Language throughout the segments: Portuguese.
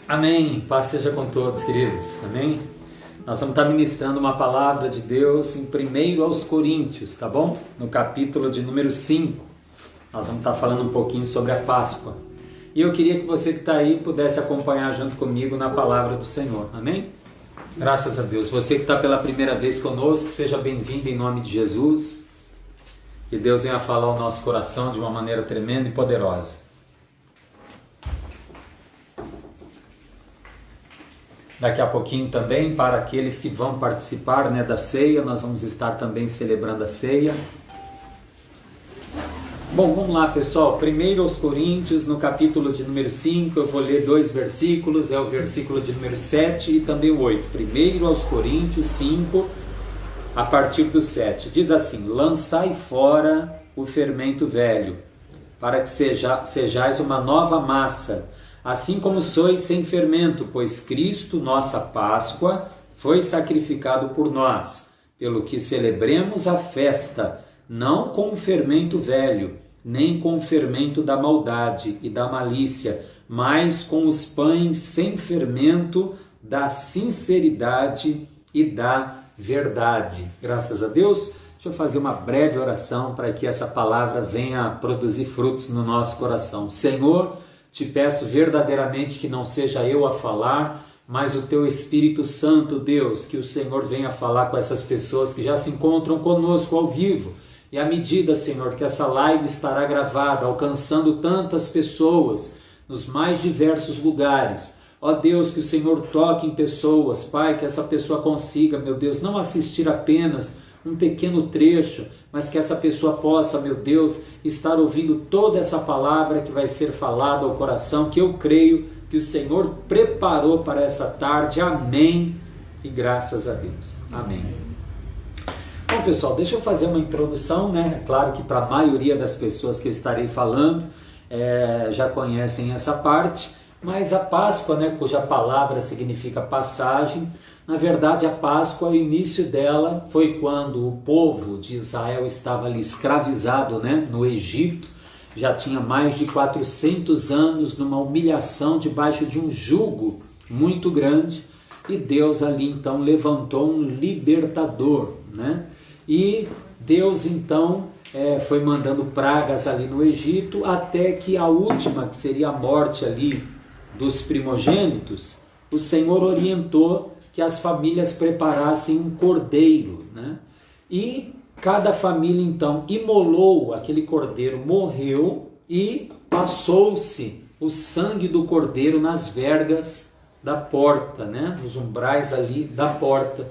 Amém. Paz seja com todos, queridos. Amém. Nós vamos estar ministrando uma palavra de Deus em 1 aos Coríntios, tá bom? No capítulo de número 5. Nós vamos estar falando um pouquinho sobre a Páscoa. E eu queria que você que está aí pudesse acompanhar junto comigo na palavra do Senhor. Amém? Graças a Deus. Você que está pela primeira vez conosco, seja bem-vindo em nome de Jesus. Que Deus venha falar ao nosso coração de uma maneira tremenda e poderosa. Daqui a pouquinho também, para aqueles que vão participar da ceia, nós vamos estar também celebrando a ceia. Bom, vamos lá pessoal, 1 aos Coríntios, no capítulo de número 5, eu vou ler 2 versículos, é o versículo de número 7 e também o 8. 1 aos Coríntios 5, a partir do 7, diz assim: lançai fora o fermento velho, para que sejais uma nova massa, assim como sois sem fermento, pois Cristo, nossa Páscoa, foi sacrificado por nós, pelo que celebremos a festa, não com o fermento velho, nem com o fermento da maldade e da malícia, mas com os pães sem fermento da sinceridade e da verdade. Graças a Deus. Deixa eu fazer uma breve oração para que essa palavra venha produzir frutos no nosso coração. Senhor, te peço verdadeiramente que não seja eu a falar, mas o Teu Espírito Santo, Deus, que o Senhor venha falar com essas pessoas que já se encontram conosco ao vivo. E à medida, Senhor, que essa live estará gravada, alcançando tantas pessoas nos mais diversos lugares, ó Deus, que o Senhor toque em pessoas, Pai, que essa pessoa consiga, meu Deus, não assistir apenas um pequeno trecho, mas que essa pessoa possa, meu Deus, estar ouvindo toda essa palavra que vai ser falada ao coração, que eu creio que o Senhor preparou para essa tarde. Amém e graças a Deus. Amém. Bom, pessoal, deixa eu fazer uma introdução, né? É claro que para a maioria das pessoas que eu estarei falando já conhecem essa parte, mas a Páscoa, cuja palavra significa passagem, na verdade a Páscoa, o início dela foi quando o povo de Israel estava ali escravizado, no Egito, já tinha mais de 400 anos numa humilhação debaixo de um jugo muito grande, e Deus ali então levantou um libertador, e Deus então foi mandando pragas ali no Egito, até que a última, que seria a morte ali dos primogênitos, o Senhor orientou que as famílias preparassem um cordeiro, e cada família então imolou aquele cordeiro, morreu, e passou-se o sangue do cordeiro nas vergas da porta, nos umbrais ali da porta,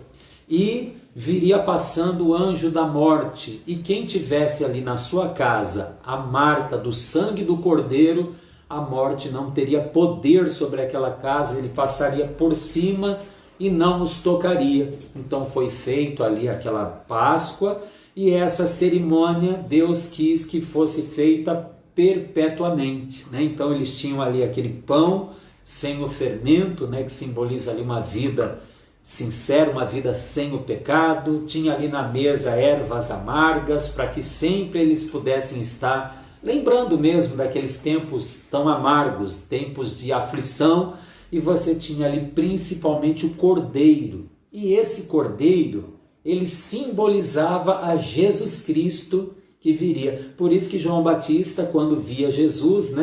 e viria passando o anjo da morte, e quem tivesse ali na sua casa a marca do sangue do cordeiro, a morte não teria poder sobre aquela casa, ele passaria por cima e não os tocaria. Então foi feito ali aquela Páscoa, e essa cerimônia Deus quis que fosse feita perpetuamente, Então eles tinham ali aquele pão sem o fermento, que simboliza ali uma vida sincera, uma vida sem o pecado. Tinha ali na mesa ervas amargas, para que sempre eles pudessem estar lembrando mesmo daqueles tempos tão amargos, tempos de aflição. E você tinha ali principalmente o cordeiro, e esse cordeiro, ele simbolizava a Jesus Cristo que viria. Por isso que João Batista, quando via Jesus,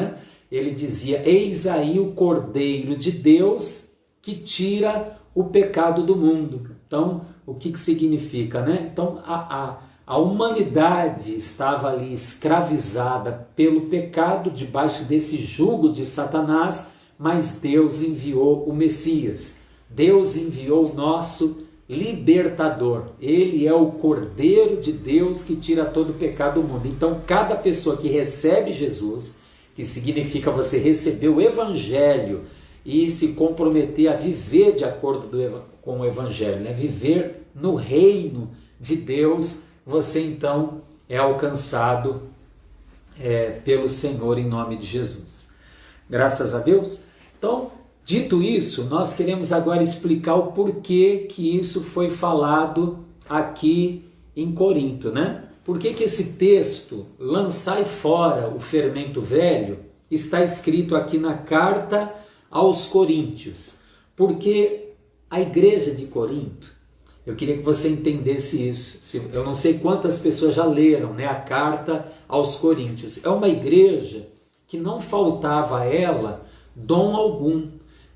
ele dizia: eis aí o cordeiro de Deus que tira o pecado do mundo. Então, o que significa? Então, a humanidade estava ali escravizada pelo pecado, debaixo desse jugo de Satanás, mas Deus enviou o Messias, Deus enviou o nosso libertador. Ele é o Cordeiro de Deus que tira todo o pecado do mundo. Então cada pessoa que recebe Jesus, que significa você receber o Evangelho e se comprometer a viver de acordo com o Evangelho, viver no reino de Deus, você então é alcançado pelo Senhor em nome de Jesus. Graças a Deus. Então, dito isso, nós queremos agora explicar o porquê que isso foi falado aqui em Corinto, Por que esse texto, lançai fora o fermento velho, está escrito aqui na carta aos Coríntios, porque a igreja de Corinto, eu queria que você entendesse isso. Eu não sei quantas pessoas já leram, né, a carta aos Coríntios. É uma igreja que não faltava a ela dom algum,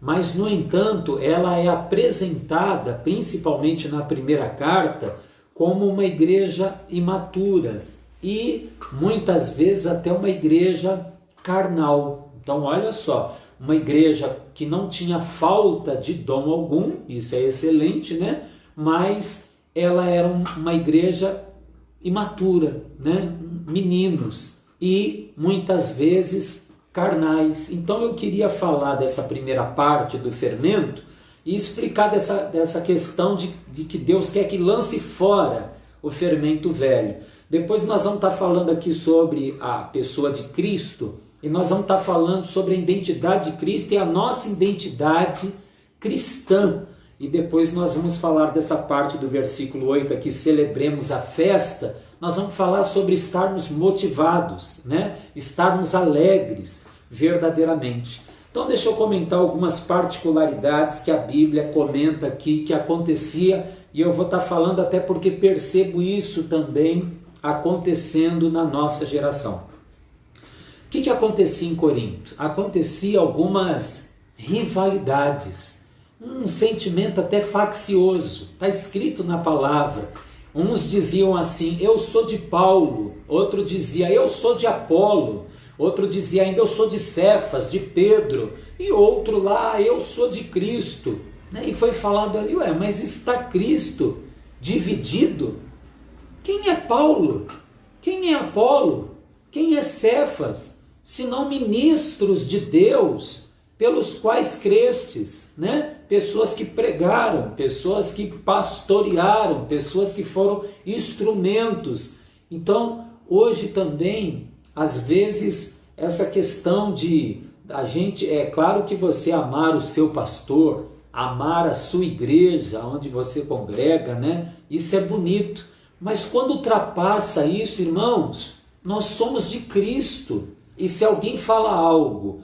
mas, no entanto, ela é apresentada, principalmente na primeira carta, como uma igreja imatura e, muitas vezes, até uma igreja carnal. Então, olha só, uma igreja que não tinha falta de dom algum, isso é excelente, né? Mas ela era uma igreja imatura, né? Meninos, e muitas vezes carnais. Então eu queria falar dessa primeira parte do fermento e explicar dessa questão de que Deus quer que lance fora o fermento velho. Depois nós vamos estar falando aqui sobre a pessoa de Cristo, e nós vamos estar falando sobre a identidade de Cristo e a nossa identidade cristã. E depois nós vamos falar dessa parte do versículo 8 aqui, celebremos a festa. Nós vamos falar sobre estarmos motivados, né? Estarmos alegres verdadeiramente. Então deixa eu comentar algumas particularidades que a Bíblia comenta aqui que acontecia, e eu vou estar falando até porque percebo isso também acontecendo na nossa geração. O que acontecia em Corinto? Acontecia algumas rivalidades, um sentimento até faccioso, está escrito na palavra. Uns diziam assim, eu sou de Paulo, outro dizia, eu sou de Apolo, outro dizia ainda, eu sou de Cefas, de Pedro, e outro lá, eu sou de Cristo. E foi falado ali, mas está Cristo dividido? Quem é Paulo? Quem é Apolo? Quem é Cefas? Senão ministros de Deus, pelos quais crestes, né? Pessoas que pregaram, pessoas que pastorearam, pessoas que foram instrumentos. Então, hoje também, às vezes, essa questão de a gente, é claro que você amar o seu pastor, amar a sua igreja, onde você congrega, né? Isso é bonito. Mas quando ultrapassa isso, irmãos, nós somos de Cristo. E se alguém fala algo,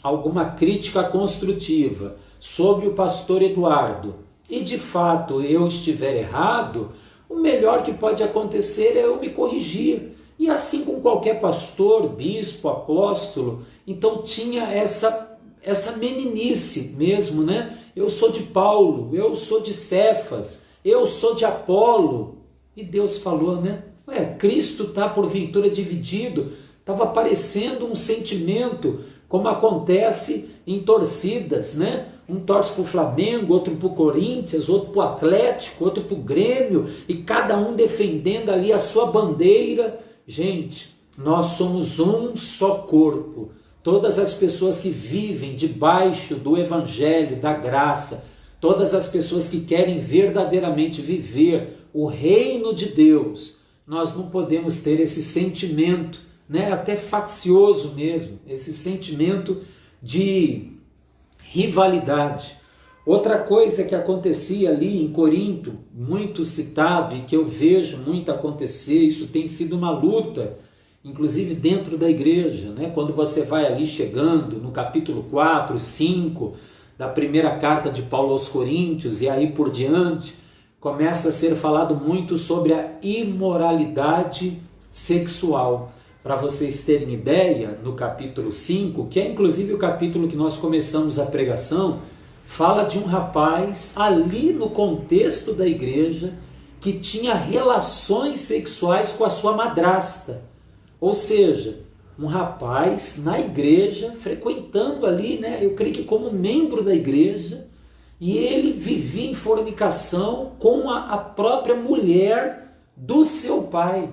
alguma crítica construtiva sobre o pastor Eduardo, e de fato eu estiver errado, o melhor que pode acontecer é eu me corrigir. E assim com qualquer pastor, bispo, apóstolo. Então tinha essa meninice mesmo, né? Eu sou de Paulo, eu sou de Cefas, eu sou de Apolo. E Deus falou, né? Cristo está porventura dividido. Estava aparecendo um sentimento, como acontece em torcidas, né? Um torce para o Flamengo, outro para o Corinthians, outro para o Atlético, outro para o Grêmio, e cada um defendendo ali a sua bandeira. Gente, nós somos um só corpo. Todas as pessoas que vivem debaixo do Evangelho, da graça, todas as pessoas que querem verdadeiramente viver o reino de Deus, nós não podemos ter esse sentimento, né, até faccioso mesmo, esse sentimento de rivalidade. Outra coisa que acontecia ali em Corinto, muito citado e que eu vejo muito acontecer, isso tem sido uma luta, inclusive dentro da igreja, né? Quando você vai ali chegando no capítulo 4, 5 da primeira carta de Paulo aos Coríntios e aí por diante, começa a ser falado muito sobre a imoralidade sexual. Para vocês terem ideia, no capítulo 5, que é inclusive o capítulo que nós começamos a pregação, fala de um rapaz ali no contexto da igreja que tinha relações sexuais com a sua madrasta. Ou seja, um rapaz na igreja, frequentando ali, né, eu creio que como membro da igreja, e ele vivia em fornicação com a própria mulher do seu pai.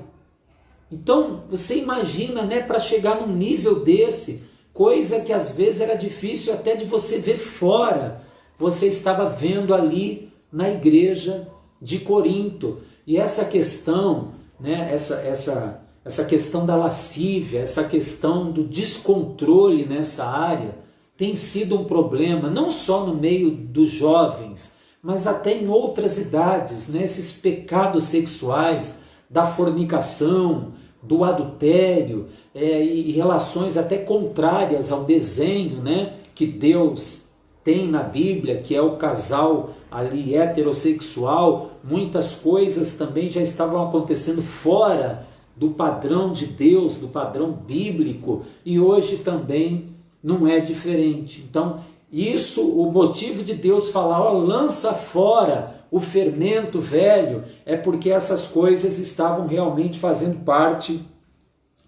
Então, você imagina, né, para chegar num nível desse, coisa que às vezes era difícil até de você ver fora, você estava vendo ali na igreja de Corinto. E essa questão, né, essa questão da lascívia, essa questão do descontrole nessa área, tem sido um problema, não só no meio dos jovens, mas até em outras idades, né, esses pecados sexuais, da fornicação, do adultério, e relações até contrárias ao desenho, né, que Deus tem na Bíblia, que é o casal ali heterossexual, muitas coisas também já estavam acontecendo fora do padrão de Deus, do padrão bíblico, e hoje também não é diferente. Então, isso, o motivo de Deus falar, ó, lança fora o fermento velho, é porque essas coisas estavam realmente fazendo parte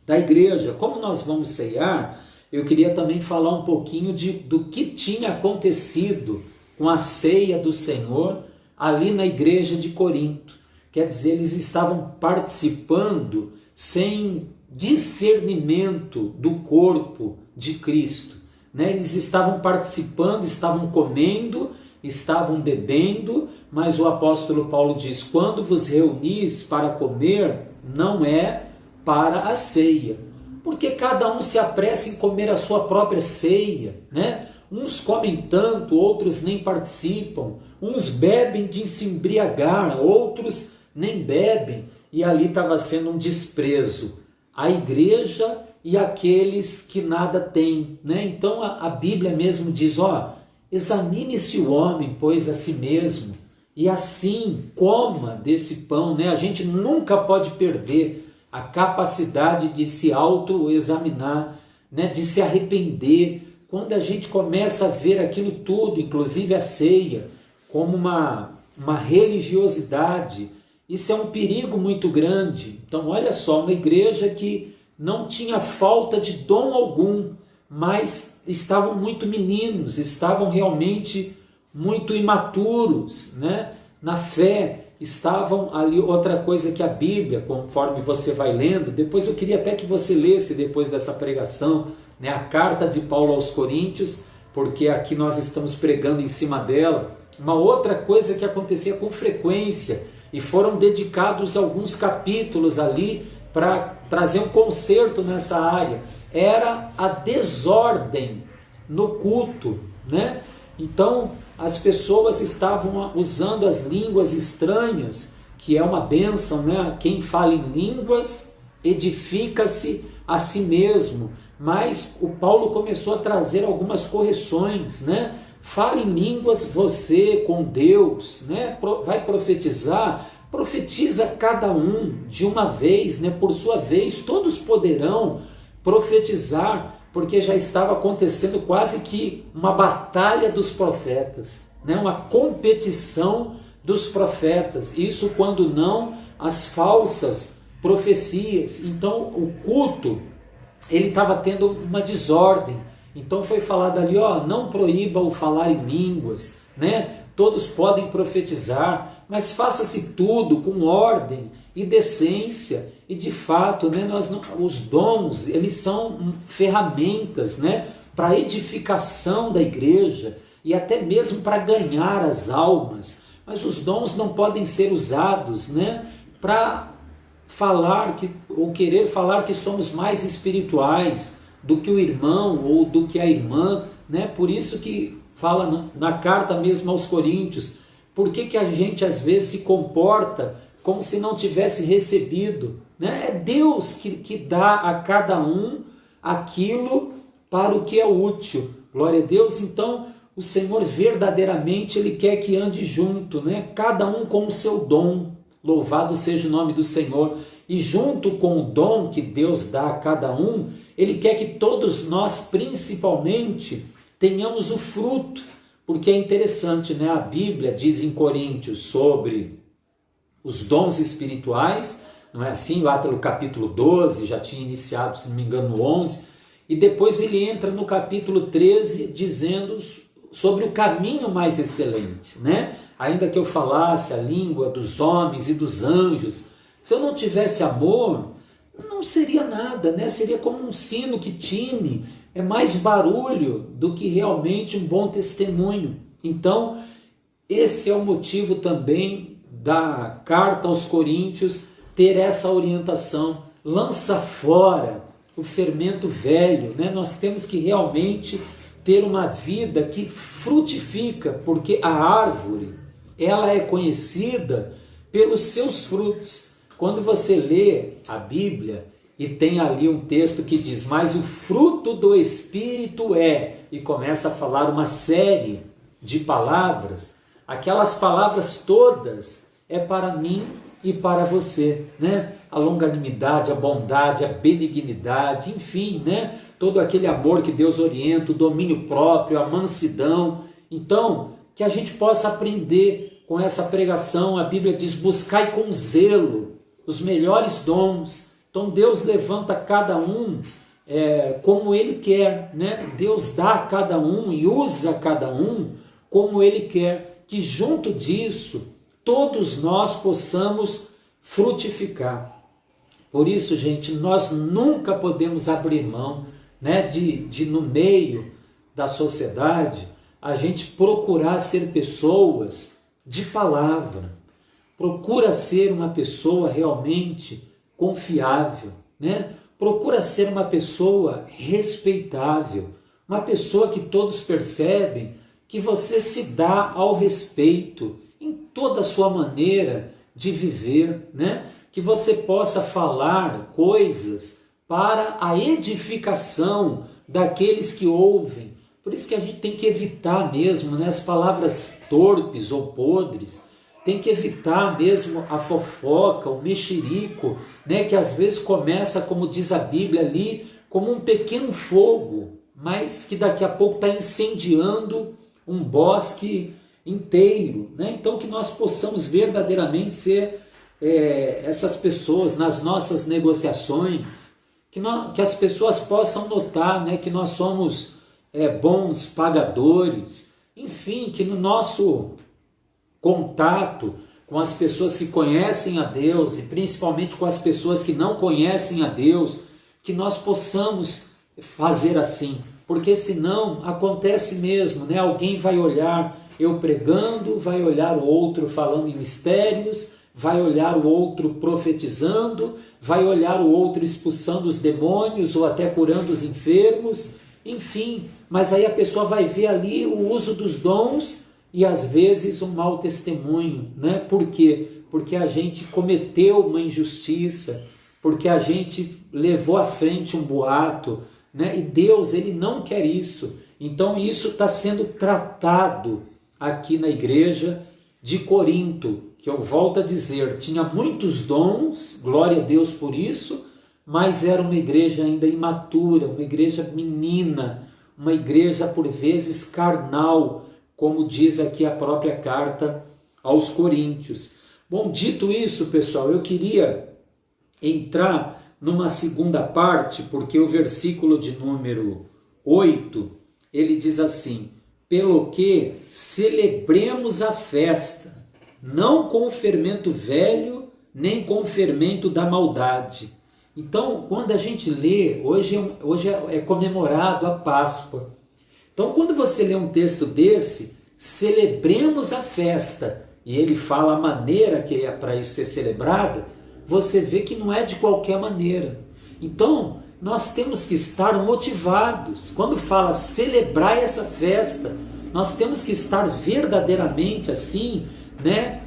da igreja. Como nós vamos ceiar, eu queria também falar um pouquinho do que tinha acontecido com a ceia do Senhor ali na igreja de Corinto. Quer dizer, eles estavam participando sem discernimento do corpo de Cristo, né? Eles estavam participando, estavam comendo, estavam bebendo, mas o apóstolo Paulo diz, quando vos reunis para comer, não é para a ceia, porque cada um se apressa em comer a sua própria ceia, né? Uns comem tanto, outros nem participam, uns bebem de se embriagar, outros nem bebem, e ali estava sendo um desprezo à igreja e àqueles que nada têm, né? Então a Bíblia mesmo diz, ó, examine-se o homem, pois a si mesmo, e assim coma desse pão, né? A gente nunca pode perder a capacidade de se autoexaminar, né? De se arrepender. Quando a gente começa a ver aquilo tudo, inclusive a ceia, como uma religiosidade, isso é um perigo muito grande. Então olha só, uma igreja que não tinha falta de dom algum, mas estavam muito meninos, estavam realmente muito imaturos, né? Na fé, estavam ali. Outra coisa que a Bíblia, conforme você vai lendo, depois eu queria até que você lesse depois dessa pregação, né, a carta de Paulo aos Coríntios, porque aqui nós estamos pregando em cima dela. Uma outra coisa que acontecia com frequência, e foram dedicados alguns capítulos ali para trazer um conserto nessa área, era a desordem no culto, né? Então as pessoas estavam usando as línguas estranhas, que é uma bênção, né? Quem fala em línguas edifica-se a si mesmo, mas o Paulo começou a trazer algumas correções, né? Fale em línguas você com Deus, né? Vai profetizar, profetiza cada um de uma vez, né? Por sua vez, todos poderão profetizar, porque já estava acontecendo quase que uma batalha dos profetas, né? Uma competição dos profetas, isso quando não as falsas profecias. Então o culto, ele estava tendo uma desordem. Então foi falado ali, ó, não proíba o falar em línguas, né? Todos podem profetizar, mas faça-se tudo com ordem e decência. E de fato, né, os dons, eles são ferramentas, né, para edificação da igreja e até mesmo para ganhar as almas. Mas os dons não podem ser usados, né, para falar ou querer falar que somos mais espirituais do que o irmão ou do que a irmã, né? Por isso que fala na carta mesmo aos Coríntios, por que a gente às vezes se comporta como se não tivesse recebido, né? É Deus que dá a cada um aquilo para o que é útil. Glória a Deus. Então o Senhor verdadeiramente Ele quer que ande junto, né? Cada um com o seu dom. Louvado seja o nome do Senhor. E junto com o dom que Deus dá a cada um, Ele quer que todos nós, principalmente, tenhamos o fruto. Porque é interessante, né? A Bíblia diz em Coríntios sobre os dons espirituais, não é assim? Lá pelo capítulo 12, já tinha iniciado, se não me engano, no 11. E depois ele entra no capítulo 13, dizendo sobre o caminho mais excelente, né? Ainda que eu falasse a língua dos homens e dos anjos, se eu não tivesse amor, não seria nada, né? Seria como um sino que tine, é mais barulho do que realmente um bom testemunho. Então, esse é o motivo também da carta aos Coríntios ter essa orientação. Lança fora o fermento velho, né? Nós temos que realmente ter uma vida que frutifica, porque a árvore, ela é conhecida pelos seus frutos. Quando você lê a Bíblia e tem ali um texto que diz, mas o fruto do Espírito é e começa a falar uma série de palavras, aquelas palavras todas é para mim e para você, né? A longanimidade, a bondade, a benignidade, enfim, né? Todo aquele amor que Deus orienta, o domínio próprio, a mansidão. Então, que a gente possa aprender com essa pregação. A Bíblia diz: buscai com zelo os melhores dons. Então Deus levanta cada um como Ele quer, né? Deus dá a cada um e usa cada um como Ele quer. Que junto disso todos nós possamos frutificar. Por isso, gente, nós nunca podemos abrir mão, né, de no meio da sociedade, a gente procurar ser pessoas de palavra. Procura ser uma pessoa realmente confiável, né? Procura ser uma pessoa respeitável, uma pessoa que todos percebem que você se dá ao respeito em toda a sua maneira de viver, né? Que você possa falar coisas para a edificação daqueles que ouvem. Por isso que a gente tem que evitar mesmo, né, as palavras torpes ou podres, tem que evitar mesmo a fofoca, o mexerico, né, que às vezes começa, como diz a Bíblia ali, como um pequeno fogo, mas que daqui a pouco está incendiando um bosque inteiro, né? Então que nós possamos verdadeiramente ser essas pessoas nas nossas negociações, que as pessoas possam notar, né, que nós somos bons pagadores, enfim, que no nosso contato com as pessoas que conhecem a Deus e principalmente com as pessoas que não conhecem a Deus, que nós possamos fazer assim, porque senão acontece mesmo, né? Alguém vai olhar eu pregando, vai olhar o outro falando em mistérios, vai olhar o outro profetizando, vai olhar o outro expulsando os demônios ou até curando os enfermos, enfim, mas aí a pessoa vai ver ali o uso dos dons e às vezes um mau testemunho, né? Por quê? Porque a gente cometeu uma injustiça, porque a gente levou à frente um boato, né? E Deus, Ele não quer isso. Então isso está sendo tratado aqui na igreja de Corinto, que eu volto a dizer, tinha muitos dons, glória a Deus por isso, mas era uma igreja ainda imatura, uma igreja menina, uma igreja por vezes carnal, como diz aqui a própria carta aos Coríntios. Bom, dito isso, pessoal, eu queria entrar numa segunda parte, porque o versículo de número 8, ele diz assim: pelo que celebremos a festa, não com o fermento velho, nem com o fermento da maldade. Então, quando a gente lê, hoje é comemorado a Páscoa. Então, quando você lê um texto desse, celebremos a festa, e ele fala a maneira que é para isso ser celebrada, você vê que não é de qualquer maneira. Então, nós temos que estar motivados. Quando fala celebrar essa festa, nós temos que estar verdadeiramente assim, né?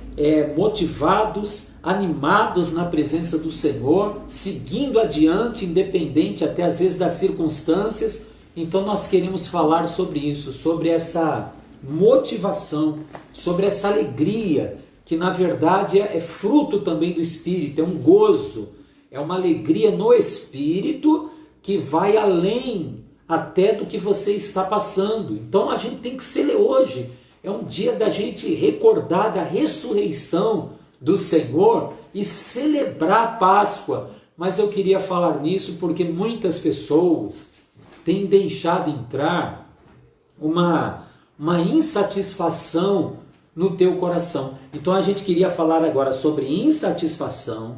Motivados, animados na presença do Senhor, seguindo adiante, independente até às vezes das circunstâncias. Então nós queremos falar sobre isso, sobre essa motivação, sobre essa alegria, que na verdade é fruto também do Espírito, é um gozo, é uma alegria no Espírito que vai além até do que você está passando. Então a gente tem que ser hoje, é um dia da gente recordar da ressurreição do Senhor e celebrar a Páscoa. Mas eu queria falar nisso porque muitas pessoas têm deixado entrar uma insatisfação no teu coração. Então a gente queria falar agora sobre insatisfação,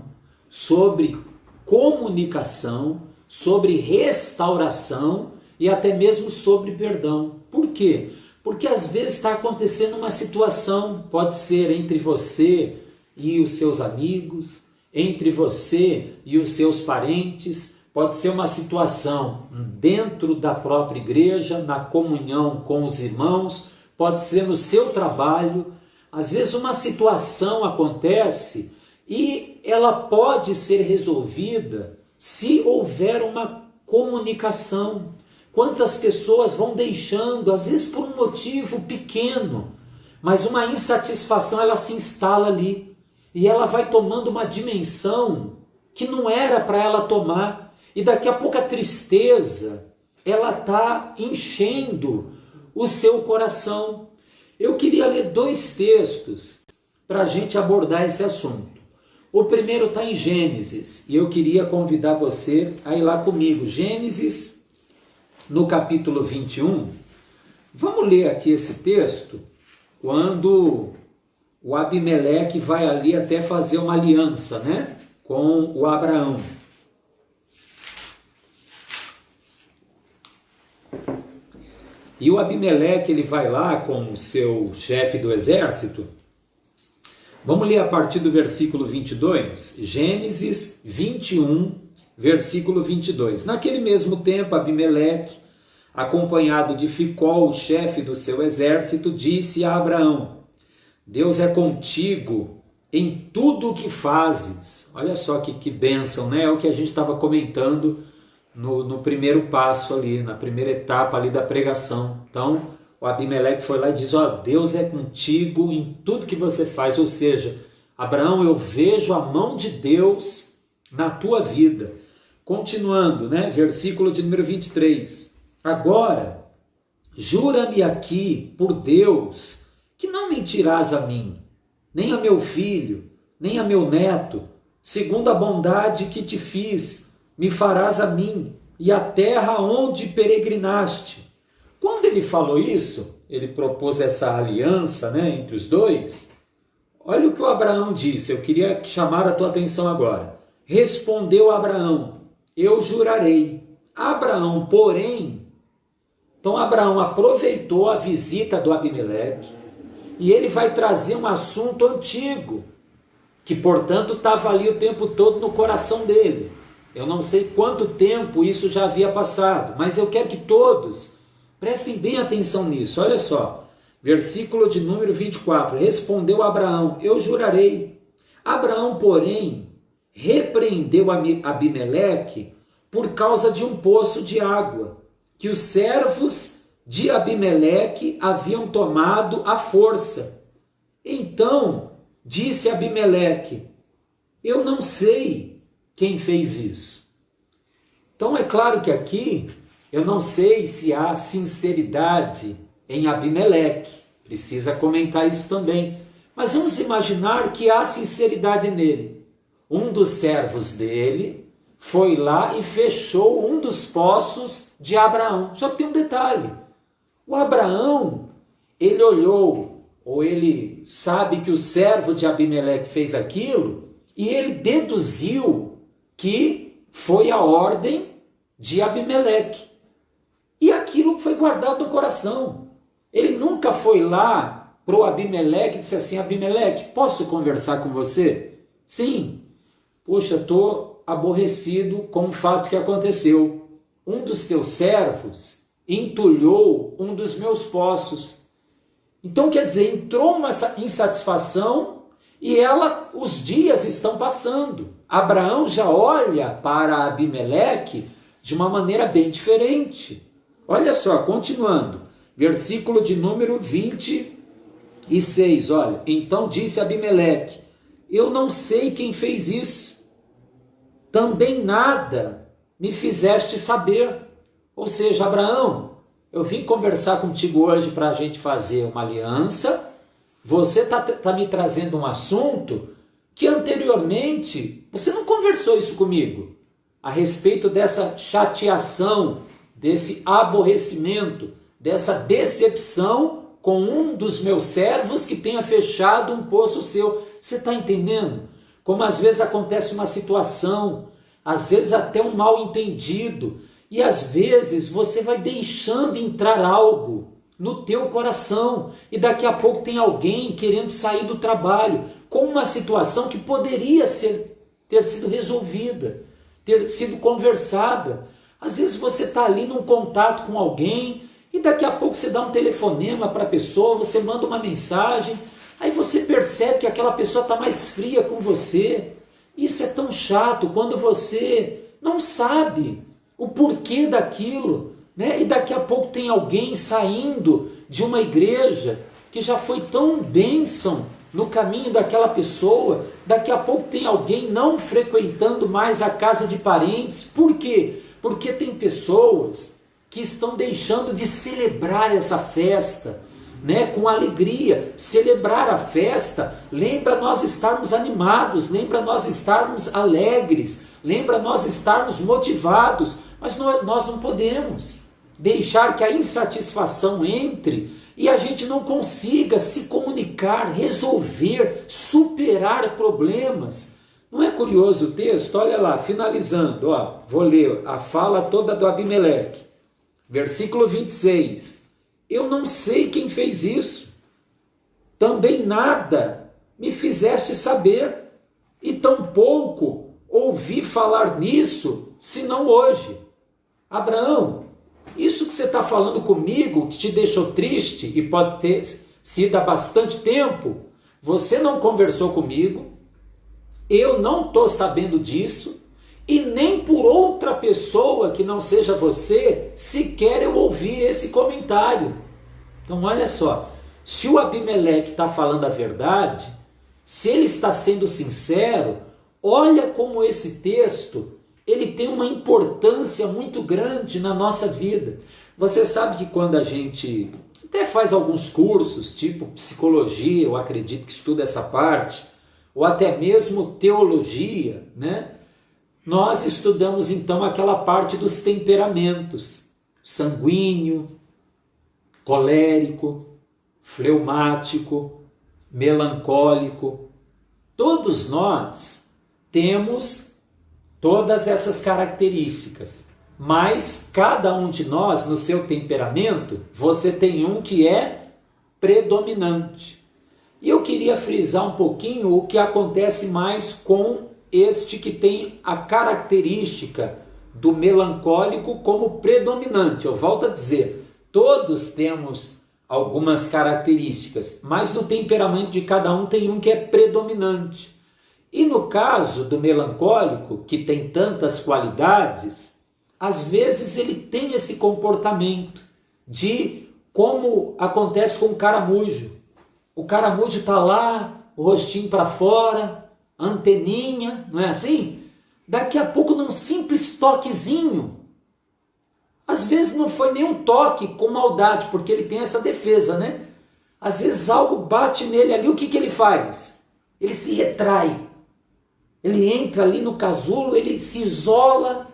sobre comunicação, sobre restauração e até mesmo sobre perdão. Por quê? Porque às vezes está acontecendo uma situação, pode ser entre você e os seus amigos, entre você e os seus parentes, pode ser uma situação dentro da própria igreja, na comunhão com os irmãos, pode ser no seu trabalho. Às vezes uma situação acontece e ela pode ser resolvida se houver uma comunicação. Quantas pessoas vão deixando, às vezes por um motivo pequeno, mas uma insatisfação ela se instala ali e ela vai tomando uma dimensão que não era para ela tomar, e daqui a pouco a tristeza ela está enchendo o seu coração. Eu queria ler 2 textos para a gente abordar esse assunto. O primeiro está em Gênesis, e eu queria convidar você a ir lá comigo. Gênesis, no capítulo 21. Vamos ler aqui esse texto, quando o Abimeleque vai ali até fazer uma aliança, né, com o Abraão. E o Abimeleque, ele vai lá com o seu chefe do exército. Vamos ler a partir do versículo 22, Gênesis 21, versículo 22. Naquele mesmo tempo, Abimeleque, acompanhado de Ficol, o chefe do seu exército, disse a Abraão: Deus é contigo em tudo o que fazes. Olha só que bênção, né? É o que a gente estava comentando no primeiro passo ali, na primeira etapa ali da pregação. Então, o Abimeleque foi lá e diz: ó, Deus é contigo em tudo que você faz. Ou seja, Abraão, eu vejo a mão de Deus na tua vida. Continuando, né? Versículo de número 23. Agora, jura-me aqui por Deus que não mentirás a mim, nem a meu filho, nem a meu neto, segundo a bondade que te fiz, me farás a mim e a terra onde peregrinaste. Quando ele falou isso, ele propôs essa aliança, né, entre os dois. Olha o que o Abraão disse, eu queria chamar a tua atenção agora. Respondeu Abraão: eu jurarei. Abraão, porém, então Abraão aproveitou a visita do Abimeleque e ele vai trazer um assunto antigo, que portanto estava ali o tempo todo no coração dele. Eu não sei quanto tempo isso já havia passado, mas eu quero que todos prestem bem atenção nisso. Olha só, versículo de número 24. Respondeu Abraão: eu jurarei. Abraão, porém, repreendeu Abimeleque por causa de um poço de água, que os servos de Abimeleque haviam tomado à força. Então disse Abimeleque: eu não sei quem fez isso. Então é claro que aqui eu não sei se há sinceridade em Abimeleque, precisa comentar isso também, mas vamos imaginar que há sinceridade nele. Um dos servos dele foi lá e fechou um dos poços de Abraão. Só que tem um detalhe: o Abraão, ele olhou, ou ele sabe que o servo de Abimeleque fez aquilo, e ele deduziu que foi a ordem de Abimeleque. E aquilo foi guardado no coração. Ele nunca foi lá para o Abimeleque e disse assim: Abimeleque, posso conversar com você? Sim. Poxa, estou aborrecido com o fato que aconteceu. Um dos teus servos entulhou um dos meus poços. Então, quer dizer, entrou uma insatisfação e os dias estão passando. Abraão já olha para Abimeleque de uma maneira bem diferente. Olha só, continuando, versículo de número 26, olha. Então disse Abimeleque: eu não sei quem fez isso, também nada me fizeste saber. Ou seja, Abraão, eu vim conversar contigo hoje para a gente fazer uma aliança, você está me trazendo um assunto que anteriormente você não conversou isso comigo, a respeito dessa chateação, desse aborrecimento, dessa decepção com um dos meus servos que tenha fechado um poço seu. Você está entendendo? Como às vezes acontece uma situação, às vezes até um mal entendido, e às vezes você vai deixando entrar algo no teu coração, e daqui a pouco tem alguém querendo sair do trabalho com uma situação que poderia ter sido resolvida, ter sido conversada. Às vezes você está ali num contato com alguém e daqui a pouco você dá um telefonema para a pessoa, você manda uma mensagem, aí você percebe que aquela pessoa está mais fria com você. Isso é tão chato quando você não sabe o porquê daquilo. né? E daqui a pouco tem alguém saindo de uma igreja que já foi tão bênção no caminho daquela pessoa, daqui a pouco tem alguém não frequentando mais a casa de parentes. Por quê? Porque tem pessoas que estão deixando de celebrar essa festa, né, com alegria. Celebrar a festa lembra nós estarmos animados, lembra nós estarmos alegres, lembra nós estarmos motivados, mas nós não podemos deixar que a insatisfação entre e a gente não consiga se comunicar, resolver, superar problemas. Não é curioso o texto? Olha lá, finalizando, ó, vou ler a fala toda do Abimeleque. Versículo 26. Eu não sei quem fez isso. Também nada me fizeste saber, e tampouco ouvi falar nisso, senão hoje. Abraão, isso que você está falando comigo, que te deixou triste e pode ter sido há bastante tempo, você não conversou comigo, eu não estou sabendo disso, e nem por outra pessoa que não seja você, sequer eu ouvir esse comentário. Então olha só, se o Abimeleque está falando a verdade, se ele está sendo sincero, olha como esse texto ele tem uma importância muito grande na nossa vida. Você sabe que quando a gente até faz alguns cursos, tipo psicologia, eu acredito que estuda essa parte, ou até mesmo teologia, né? Nós estudamos então aquela parte dos temperamentos: sanguíneo, colérico, fleumático, melancólico. Todos nós temos todas essas características, mas cada um de nós, no seu temperamento, você tem um que é predominante. E eu queria frisar um pouquinho o que acontece mais com este que tem a característica do melancólico como predominante. Eu volto a dizer, todos temos algumas características, mas no temperamento de cada um tem um que é predominante. E no caso do melancólico, que tem tantas qualidades, às vezes ele tem esse comportamento de como acontece com o caramujo. O caramujo está lá, o rostinho para fora, anteninha, não é assim? Daqui a pouco num simples toquezinho, às vezes não foi nenhum toque com maldade, porque ele tem essa defesa, né? Às vezes algo bate nele ali, o que ele faz? Ele se retrai. Ele entra ali no casulo, ele se isola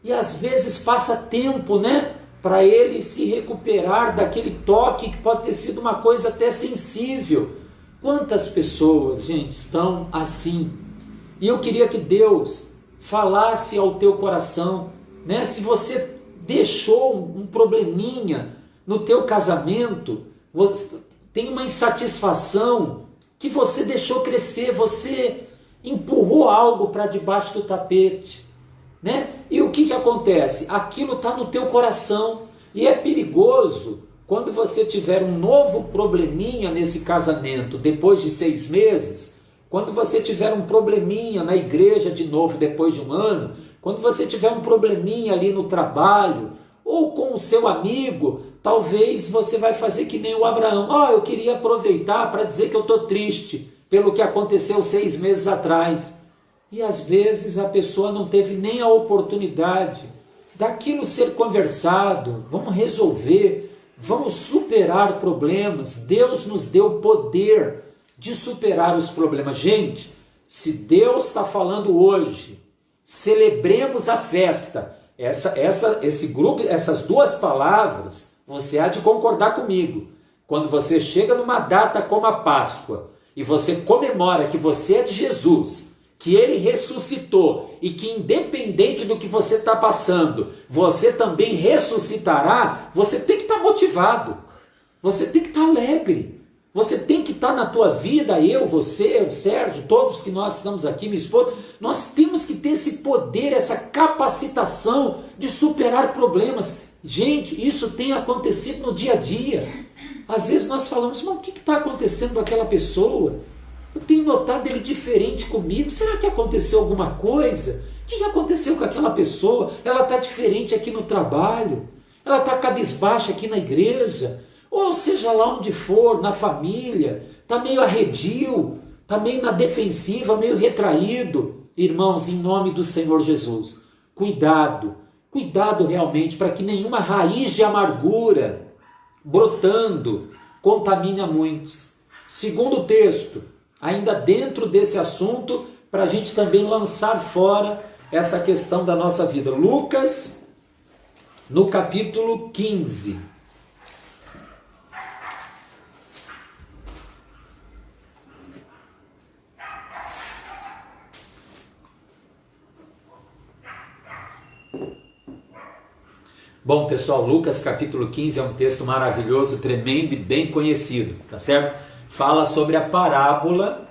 e às vezes passa tempo, né, para ele se recuperar daquele toque que pode ter sido uma coisa até sensível. Quantas pessoas, gente, estão assim? E eu queria que Deus falasse ao teu coração, né? Se você deixou um probleminha no teu casamento, tem uma insatisfação que você deixou crescer, você empurrou algo para debaixo do tapete, né? E o que acontece? Aquilo está no teu coração e é perigoso quando você tiver um novo probleminha nesse casamento depois de 6 meses, quando você tiver um probleminha na igreja de novo depois de 1 ano, quando você tiver um probleminha ali no trabalho ou com o seu amigo, talvez você vai fazer que nem o Abraão. Eu queria aproveitar para dizer que eu estou triste pelo que aconteceu 6 meses atrás. E às vezes a pessoa não teve nem a oportunidade daquilo ser conversado. Vamos resolver, vamos superar problemas. Deus nos deu poder de superar os problemas. Gente, se Deus está falando hoje, celebremos a festa. Esse grupo, essas 2 palavras, você há de concordar comigo. Quando você chega numa data como a Páscoa, e você comemora que você é de Jesus, que Ele ressuscitou e que independente do que você está passando, você também ressuscitará, você tem que estar motivado, você tem que estar alegre, você tem que estar na tua vida, eu, você, o Sérgio, todos que nós estamos aqui, minha esposa, nós temos que ter esse poder, essa capacitação de superar problemas. Gente, isso tem acontecido no dia a dia. Às vezes nós falamos, mas o que está acontecendo com aquela pessoa? Eu tenho notado ele diferente comigo. Será que aconteceu alguma coisa? O que aconteceu com aquela pessoa? Ela está diferente aqui no trabalho. ela está cabisbaixa aqui na igreja, ou seja lá onde for, na família, está meio arredio, está meio na defensiva, meio retraído. Irmãos, em nome do Senhor Jesus, cuidado realmente para que nenhuma raiz de amargura brotando contamine a muitos. Segundo texto, ainda dentro desse assunto, para a gente também lançar fora essa questão da nossa vida. Lucas, no capítulo 15. Bom, pessoal, Lucas capítulo 15 é um texto maravilhoso, tremendo e bem conhecido, tá certo? Fala sobre a parábola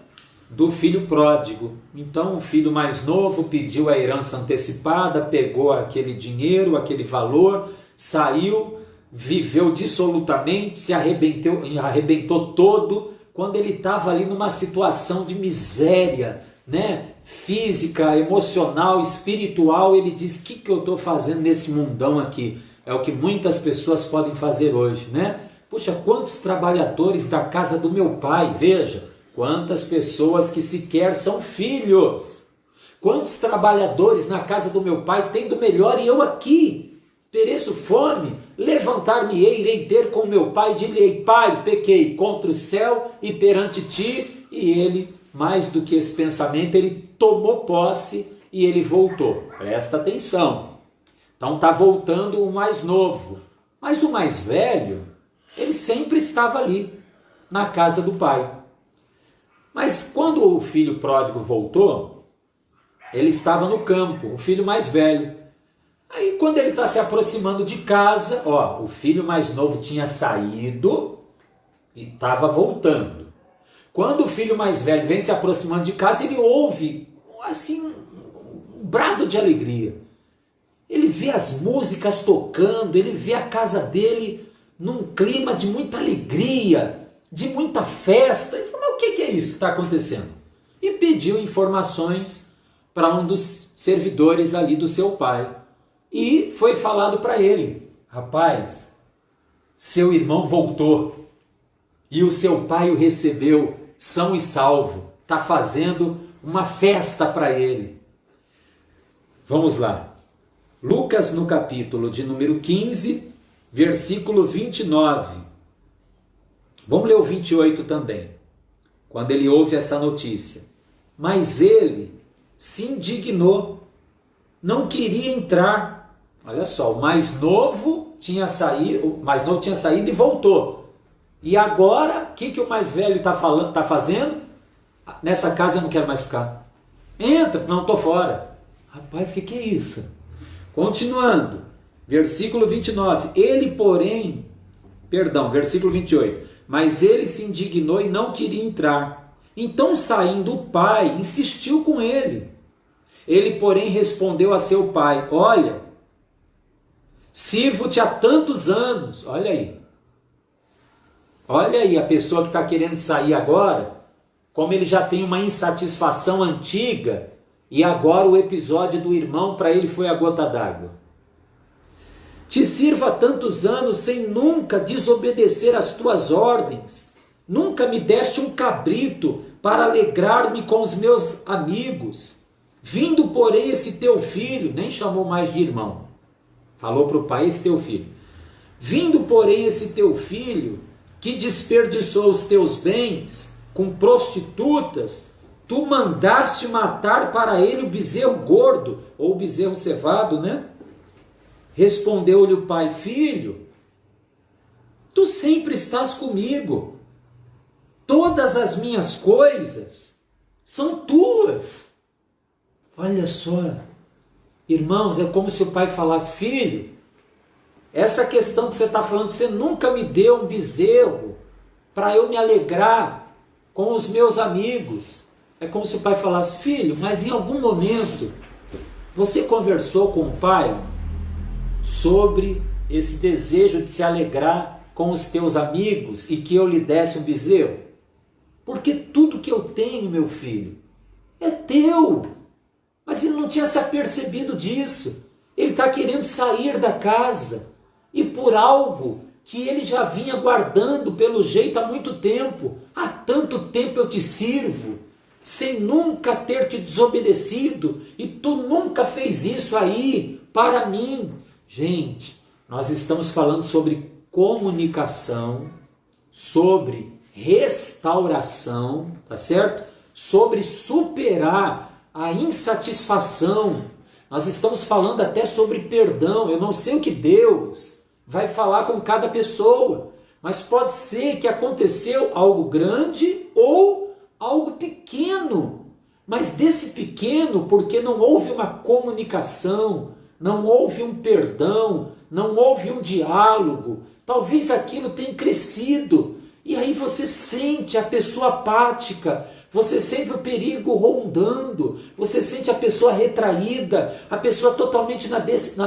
do filho pródigo. Então, o filho mais novo pediu a herança antecipada, pegou aquele dinheiro, aquele valor, saiu, viveu dissolutamente, se arrebentou todo, quando ele estava ali numa situação de miséria, né? Física, emocional, espiritual. Ele diz: o que eu estou fazendo nesse mundão aqui? É o que muitas pessoas podem fazer hoje, né? Puxa, quantos trabalhadores da casa do meu pai, veja, quantas pessoas que sequer são filhos, quantos trabalhadores na casa do meu pai tendo melhor e eu aqui, pereço fome, levantar-me-ei, irei ter com meu pai e direi: Pai, pequei contra o céu e perante ti. E ele, mais do que esse pensamento, ele tomou posse e ele voltou. Presta atenção. Então está voltando o mais novo. Mas o mais velho, ele sempre estava ali, na casa do pai. Mas quando o filho pródigo voltou, ele estava no campo, o filho mais velho. Aí quando ele está se aproximando de casa, o filho mais novo tinha saído e estava voltando. Quando o filho mais velho vem se aproximando de casa, ele ouve assim um brado de alegria. Ele vê as músicas tocando, ele vê a casa dele num clima de muita alegria, de muita festa. Ele falou: mas o que é isso que está acontecendo? E pediu informações para um dos servidores ali do seu pai. E foi falado para ele: rapaz, seu irmão voltou e o seu pai o recebeu são e salvo, está fazendo uma festa para ele. Vamos lá. Lucas no capítulo de número 15, versículo 29. Vamos ler o 28 também. Quando ele ouve essa notícia: mas ele se indignou, não queria entrar. Olha só, o mais novo tinha saído e voltou. E agora, o que o mais velho está fazendo? Nessa casa eu não quero mais ficar. Entra, não, estou fora. Rapaz, o que é isso? Continuando, versículo 29. Versículo 28. Mas ele se indignou e não queria entrar. Então, saindo o pai, insistiu com ele. Ele, porém, respondeu a seu pai: olha, sirvo-te há tantos anos. Olha aí a pessoa que está querendo sair agora, como ele já tem uma insatisfação antiga, e agora o episódio do irmão para ele foi a gota d'água. Te sirvo há tantos anos sem nunca desobedecer às tuas ordens. Nunca me deste um cabrito para alegrar-me com os meus amigos. Vindo, porém, esse teu filho, nem chamou mais de irmão, falou para o pai: esse teu filho. Vindo, porém, esse teu filho, que desperdiçou os teus bens com prostitutas, tu mandaste matar para ele o bezerro gordo, ou o bezerro cevado, né? Respondeu-lhe o pai: filho, tu sempre estás comigo, todas as minhas coisas são tuas. Olha só, irmãos, é como se o pai falasse: filho, essa questão que você está falando, você nunca me deu um bezerro para eu me alegrar com os meus amigos. É como se o pai falasse: filho, mas em algum momento você conversou com o pai sobre esse desejo de se alegrar com os teus amigos e que eu lhe desse um bezerro? Porque tudo que eu tenho, meu filho, é teu. Mas ele não tinha se apercebido disso. Ele está querendo sair da casa. e por algo que ele já vinha guardando pelo jeito há muito tempo. Há tanto tempo eu te sirvo, sem nunca ter te desobedecido, e tu nunca fez isso aí para mim. Gente, nós estamos falando sobre comunicação, sobre restauração, tá certo? Sobre superar a insatisfação. Nós estamos falando até sobre perdão. Eu não sei o que Deus vai falar com cada pessoa, mas pode ser que aconteceu algo grande ou algo pequeno. Mas desse pequeno, porque não houve uma comunicação, não houve um perdão, não houve um diálogo, talvez aquilo tenha crescido. E aí você sente a pessoa apática, você sente o perigo rondando, você sente a pessoa retraída, a pessoa totalmente na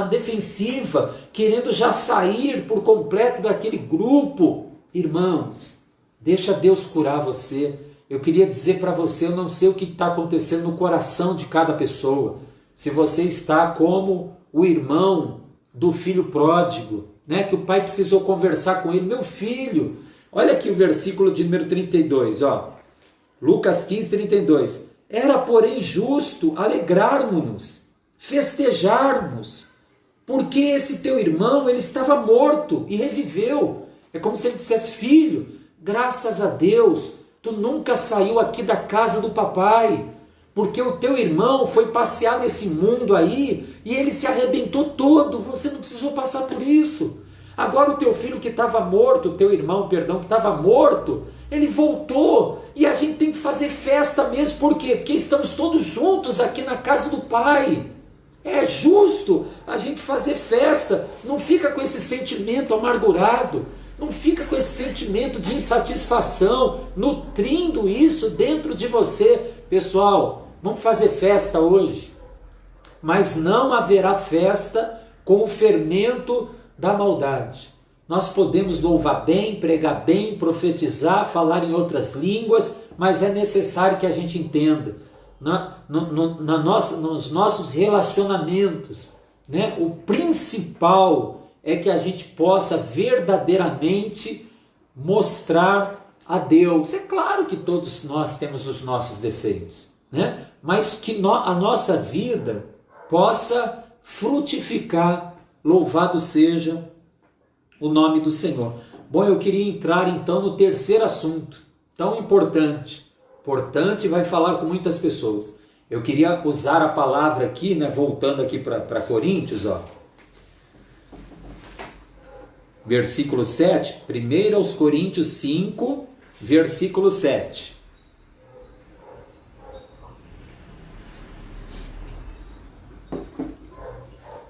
defensiva, querendo já sair por completo daquele grupo. Irmãos, deixa Deus curar você. Eu queria dizer para você, eu não sei o que está acontecendo no coração de cada pessoa. Se você está como o irmão do filho pródigo, né, que o pai precisou conversar com ele. Meu filho, olha aqui o versículo de número 32, ó. Lucas 15, 32. Era, porém, justo alegrarmos-nos, festejarmos, porque esse teu irmão, ele estava morto e reviveu. É como se ele dissesse: filho, graças a Deus, tu nunca saiu aqui da casa do papai, porque o teu irmão foi passear nesse mundo aí e ele se arrebentou todo, você não precisou passar por isso. Agora o teu filho que estava morto, o teu irmão, perdão, que estava morto, ele voltou e a gente tem que fazer festa mesmo. Por quê? Porque estamos todos juntos aqui na casa do Pai. É justo a gente fazer festa, não fica com esse sentimento amargurado, não fica com esse sentimento de insatisfação, nutrindo isso dentro de você. Pessoal, vamos fazer festa hoje, mas não haverá festa com o fermento da maldade. Nós podemos louvar bem, pregar bem, profetizar, falar em outras línguas, mas é necessário que a gente entenda, nos nossos relacionamentos, né? O principal é que a gente possa verdadeiramente mostrar a Deus. É claro que todos nós temos os nossos defeitos, né? Mas que a nossa vida possa frutificar. Louvado seja o nome do Senhor. Bom, eu queria entrar então no terceiro assunto, tão importante, vai falar com muitas pessoas. Eu queria usar a palavra aqui, né, voltando aqui para Coríntios, ó. Versículo 7, 1 aos Coríntios 5, versículo 7.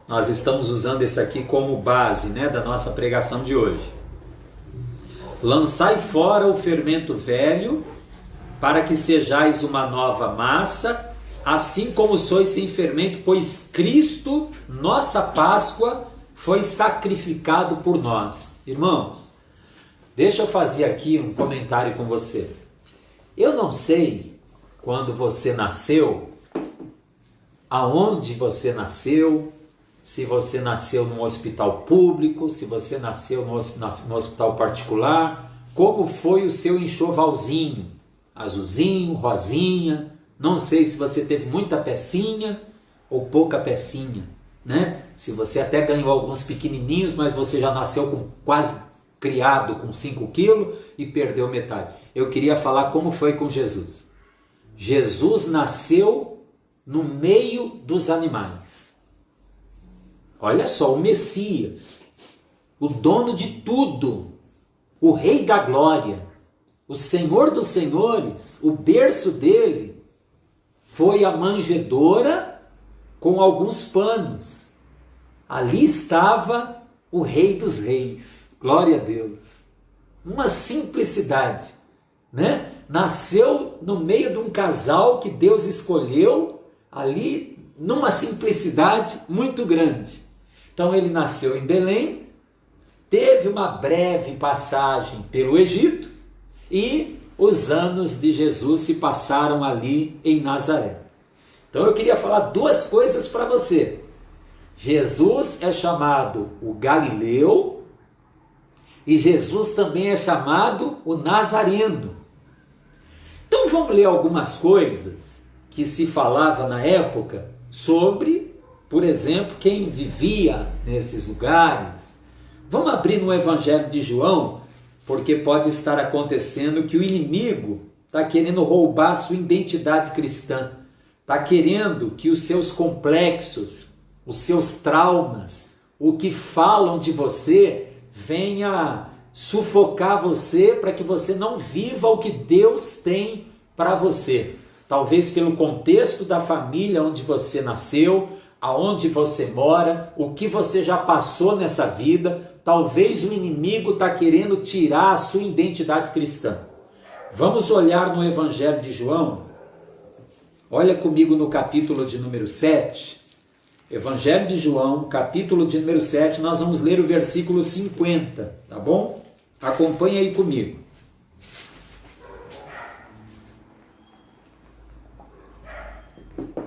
Nós estamos usando esse aqui como base, né, da nossa pregação de hoje. Lançai fora o fermento velho, para que sejais uma nova massa, assim como sois sem fermento, pois Cristo, nossa Páscoa, foi sacrificado por nós. Irmãos, deixa eu fazer aqui um comentário com você. Eu não sei quando você nasceu, aonde você nasceu, se você nasceu num hospital público, se você nasceu no hospital particular, como foi o seu enxovalzinho, azulzinho, rosinha, não sei se você teve muita pecinha ou pouca pecinha, né? Se você até ganhou alguns pequenininhos, mas você já nasceu com quase criado com 5 quilos e perdeu metade. Eu queria falar como foi com Jesus. Jesus nasceu no meio dos animais. Olha só, o Messias, o dono de tudo, o Rei da Glória, o Senhor dos Senhores, o berço dele foi a manjedoura com alguns panos. Ali estava o Rei dos Reis, glória a Deus. Uma simplicidade, né? Nasceu no meio de um casal que Deus escolheu, ali numa simplicidade muito grande. Então ele nasceu em Belém, teve uma breve passagem pelo Egito e os anos de Jesus se passaram ali em Nazaré. Então eu queria falar duas coisas para você. Jesus é chamado o Galileu E Jesus também é chamado o Nazareno. Então vamos ler algumas coisas que se falava na época sobre, por exemplo, quem vivia nesses lugares. Vamos abrir no Evangelho de João, porque pode estar acontecendo que o inimigo está querendo roubar a sua identidade cristã, está querendo que os seus complexos, os seus traumas, o que falam de você, venha sufocar você para que você não viva o que Deus tem para você. Talvez pelo contexto da família onde você nasceu, aonde você mora, o que você já passou nessa vida, talvez o inimigo está querendo tirar a sua identidade cristã. Vamos olhar no Evangelho de João. Olha comigo no capítulo de número 7. Evangelho de João, capítulo de número 7, nós vamos ler o versículo 50, tá bom? Acompanha aí comigo.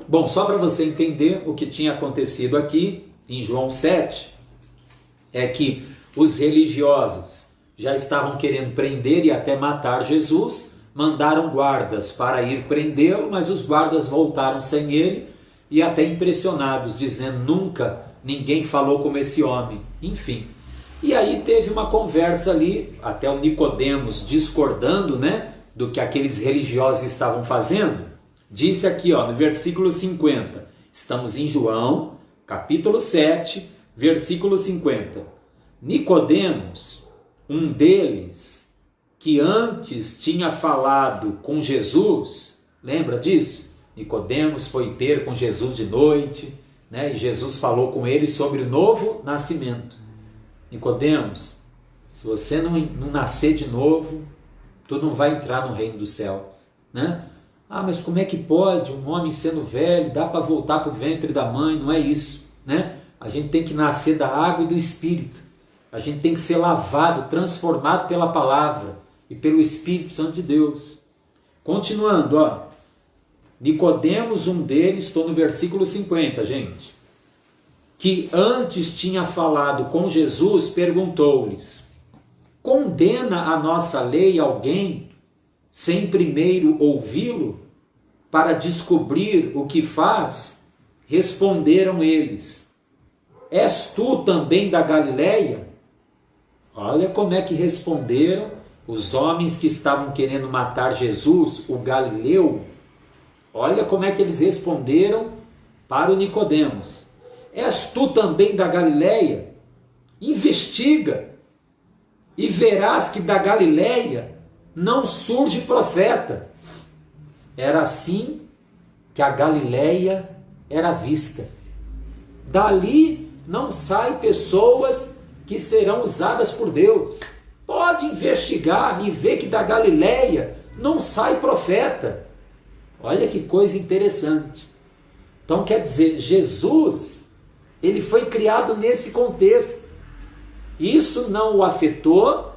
Bom, só para você entender o que tinha acontecido aqui em João 7, é que os religiosos já estavam querendo prender e até matar Jesus, mandaram guardas para ir prendê-lo, mas os guardas voltaram sem ele e até impressionados, dizendo: nunca ninguém falou como esse homem. Enfim, e aí teve uma conversa ali, até o Nicodemos discordando, né, do que aqueles religiosos estavam fazendo. Disse aqui, no versículo 50, estamos em João, capítulo 7, versículo 50. Nicodemos, um deles, que antes tinha falado com Jesus, lembra disso? Nicodemos foi ter com Jesus de noite, né? E Jesus falou com ele sobre o novo nascimento. Nicodemos, se você não nascer de novo, tu não vai entrar no reino dos céus, né? Ah, mas como é que pode um homem sendo velho, dá para voltar para o ventre da mãe? Não é isso, né? A gente tem que nascer da água e do Espírito. A gente tem que ser lavado, transformado pela palavra e pelo Espírito Santo de Deus. Continuando, Nicodemos, um deles, estou no versículo 50, gente, que antes tinha falado com Jesus, perguntou-lhes: condena a nossa lei alguém sem primeiro ouvi-lo, para descobrir o que faz? Responderam eles: és tu também da Galileia? Olha como é que responderam os homens que estavam querendo matar Jesus, o Galileu. Olha como é que eles responderam para o Nicodemos: és tu também da Galileia? Investiga e verás que da Galileia não surge profeta. Era assim que a Galileia era vista. Dali não saem pessoas que serão usadas por Deus. Pode investigar e ver que da Galileia não sai profeta. Olha que coisa interessante. Então quer dizer, Jesus, ele foi criado nesse contexto. Isso não o afetou,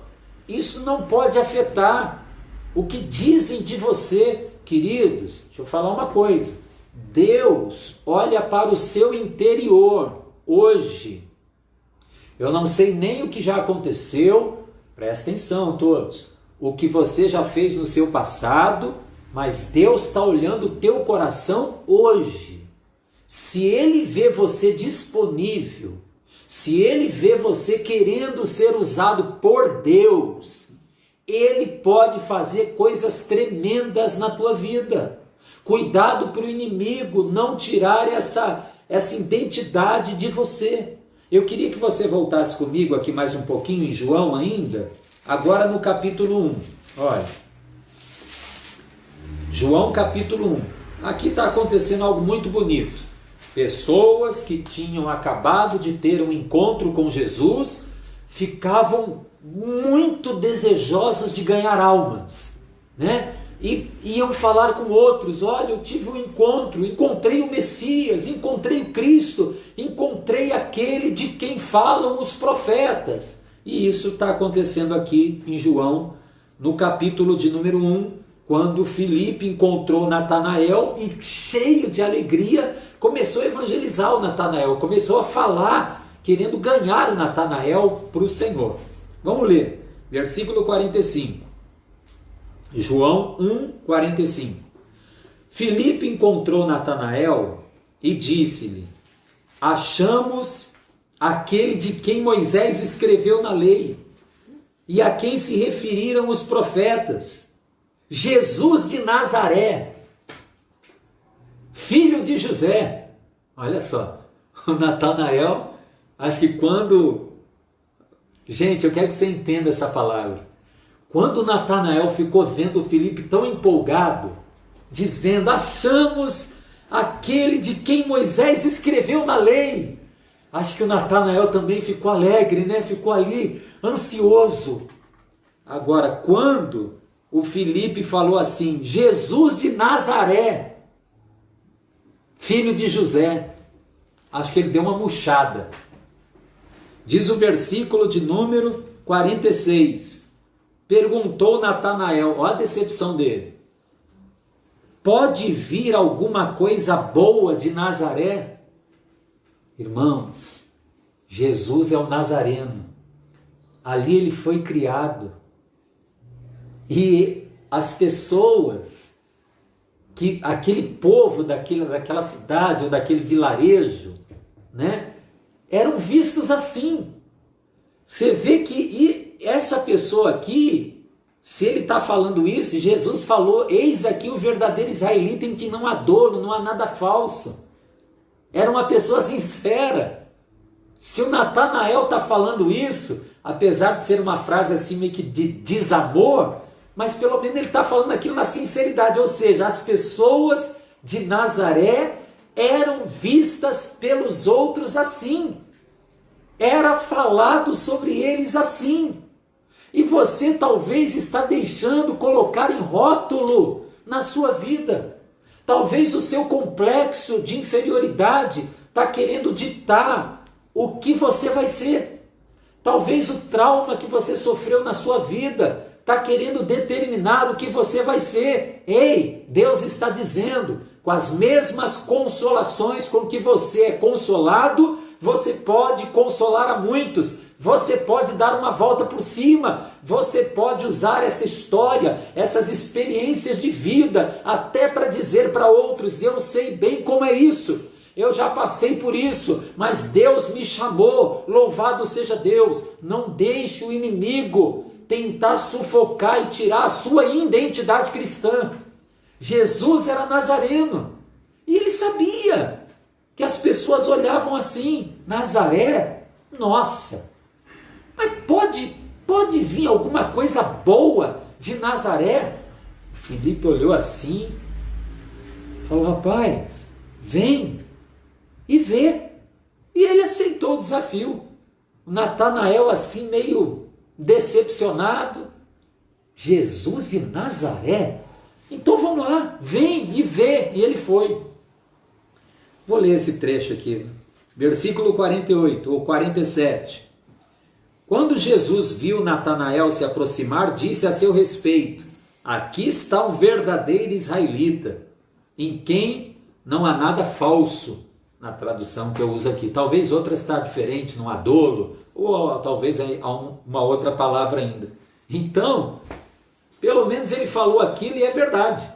isso não pode afetar o que dizem de você, queridos. Deixa eu falar uma coisa. Deus olha para o seu interior hoje. Eu não sei nem o que já aconteceu, presta atenção todos, o que você já fez no seu passado, mas Deus está olhando o teu coração hoje. Se Ele vê você disponível, se Ele vê você querendo ser usado por Deus, Ele pode fazer coisas tremendas na tua vida. Cuidado para o inimigo não tirar essa identidade de você. Eu queria que você voltasse comigo aqui mais um pouquinho em João ainda, agora no capítulo 1. Olha, João capítulo 1. Aqui está acontecendo algo muito bonito. Pessoas que tinham acabado de ter um encontro com Jesus ficavam muito desejosos de ganhar almas, né? E iam falar com outros: olha, eu tive um encontro, encontrei o Messias, encontrei o Cristo, encontrei aquele de quem falam os profetas. E isso está acontecendo aqui em João, no capítulo de número 1, quando Filipe encontrou Natanael e, cheio de alegria, começou a evangelizar o Natanael, começou a falar, querendo ganhar o Natanael para o Senhor. Vamos ler, versículo 45. João 1, 45. Filipe encontrou Natanael e disse-lhe: achamos aquele de quem Moisés escreveu na lei e a quem se referiram os profetas, Jesus de Nazaré, filho de José. Olha só, o Natanael, acho que quando... Gente, eu quero que você entenda essa palavra. Quando o Natanael ficou vendo o Filipe tão empolgado, dizendo: achamos aquele de quem Moisés escreveu na lei. Acho que o Natanael também ficou alegre, né? Ficou ali ansioso. Agora, quando o Filipe falou assim: Jesus de Nazaré, filho de José, acho que ele deu uma murchada. Diz o versículo de número 46. Perguntou Natanael, olha a decepção dele: pode vir alguma coisa boa de Nazaré? Irmão, Jesus é o Nazareno. Ali ele foi criado. E as pessoas, aquele povo daquela cidade ou daquele vilarejo, né, eram vistos assim. Você vê que essa pessoa aqui, se ele está falando isso, Jesus falou: eis aqui o verdadeiro israelita em que não há dolo, não há nada falso. Era uma pessoa sincera. Se o Natanael está falando isso, apesar de ser uma frase assim meio que de desamor, mas pelo menos ele está falando aquilo na sinceridade, ou seja, as pessoas de Nazaré eram vistas pelos outros assim. Era falado sobre eles assim. E você talvez está deixando colocar em rótulo na sua vida. Talvez o seu complexo de inferioridade está querendo ditar o que você vai ser. Talvez o trauma que você sofreu na sua vida está querendo determinar o que você vai ser. Ei, Deus está dizendo: com as mesmas consolações com que você é consolado, você pode consolar a muitos. Você pode dar uma volta por cima, você pode usar essa história, essas experiências de vida, até para dizer para outros: eu sei bem como é isso, eu já passei por isso, mas Deus me chamou, louvado seja Deus. Não deixe o inimigo tentar sufocar e tirar a sua identidade cristã. Jesus era nazareno, e ele sabia que as pessoas olhavam assim: Nazaré, nossa, mas pode vir alguma coisa boa de Nazaré? O Filipe olhou assim, falou: rapaz, vem e vê. E ele aceitou o desafio. O Natanael assim meio decepcionado: Jesus de Nazaré? Então vamos lá, vem e vê. E ele foi. Vou ler esse trecho aqui, versículo 48 ou 47. Quando Jesus viu Natanael se aproximar, disse a seu respeito: aqui está um verdadeiro israelita, em quem não há nada falso, na tradução que eu uso aqui. Talvez outra está diferente, não há dolo, ou talvez há uma outra palavra ainda. Então, pelo menos ele falou aquilo e é verdade.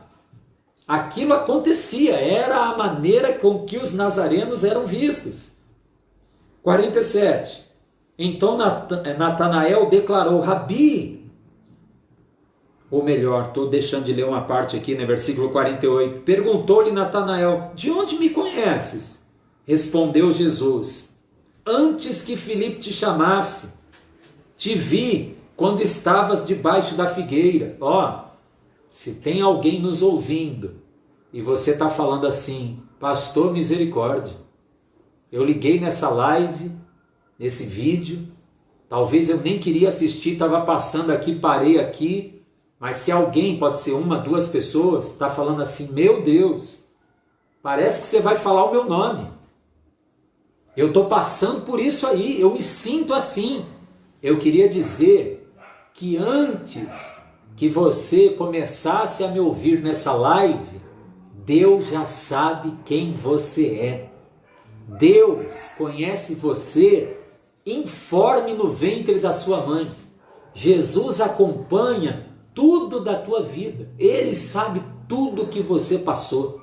Aquilo acontecia, era a maneira com que os nazarenos eram vistos. 47. Então Natanael declarou: Rabi, ou melhor, estou deixando de ler uma parte aqui, no versículo 48. Perguntou-lhe Natanael: de onde me conheces? Respondeu Jesus: antes que Filipe te chamasse, te vi quando estavas debaixo da figueira. Se tem alguém nos ouvindo e você está falando assim: pastor, misericórdia, eu liguei nessa live, nesse vídeo, talvez eu nem queria assistir, estava passando aqui, parei aqui, mas se alguém, pode ser uma, duas pessoas, está falando assim: meu Deus, parece que você vai falar o meu nome, eu estou passando por isso aí, eu me sinto assim. Eu queria dizer que antes que você começasse a me ouvir nessa live, Deus já sabe quem você é. Deus conhece você informe no ventre da sua mãe. Jesus acompanha tudo da tua vida. Ele sabe tudo que você passou.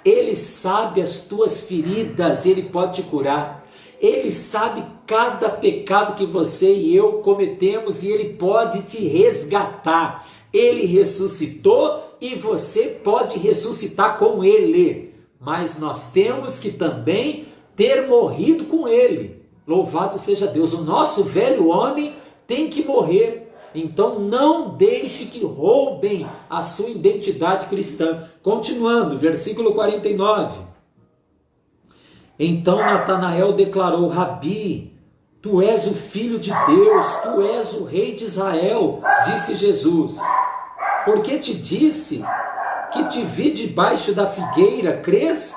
Ele sabe as tuas feridas, Ele pode te curar. Ele sabe cada pecado que você e eu cometemos e Ele pode te resgatar. Ele ressuscitou e você pode ressuscitar com Ele. Mas nós temos que também ter morrido com Ele. Louvado seja Deus. O nosso velho homem tem que morrer. Então não deixe que roubem a sua identidade cristã. Continuando, versículo 49. Então Natanael declarou: Rabi, tu és o Filho de Deus, tu és o Rei de Israel. Disse Jesus: porque te disse que te vi debaixo da figueira, crês?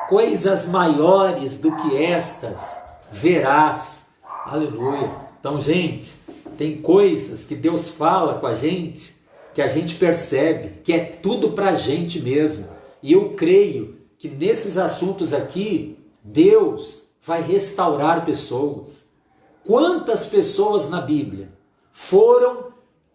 Coisas maiores do que estas verás. Aleluia. Então, gente, tem coisas que Deus fala com a gente, que a gente percebe, que é tudo para a gente mesmo. E eu creio que nesses assuntos aqui, Deus vai restaurar pessoas. Quantas pessoas na Bíblia foram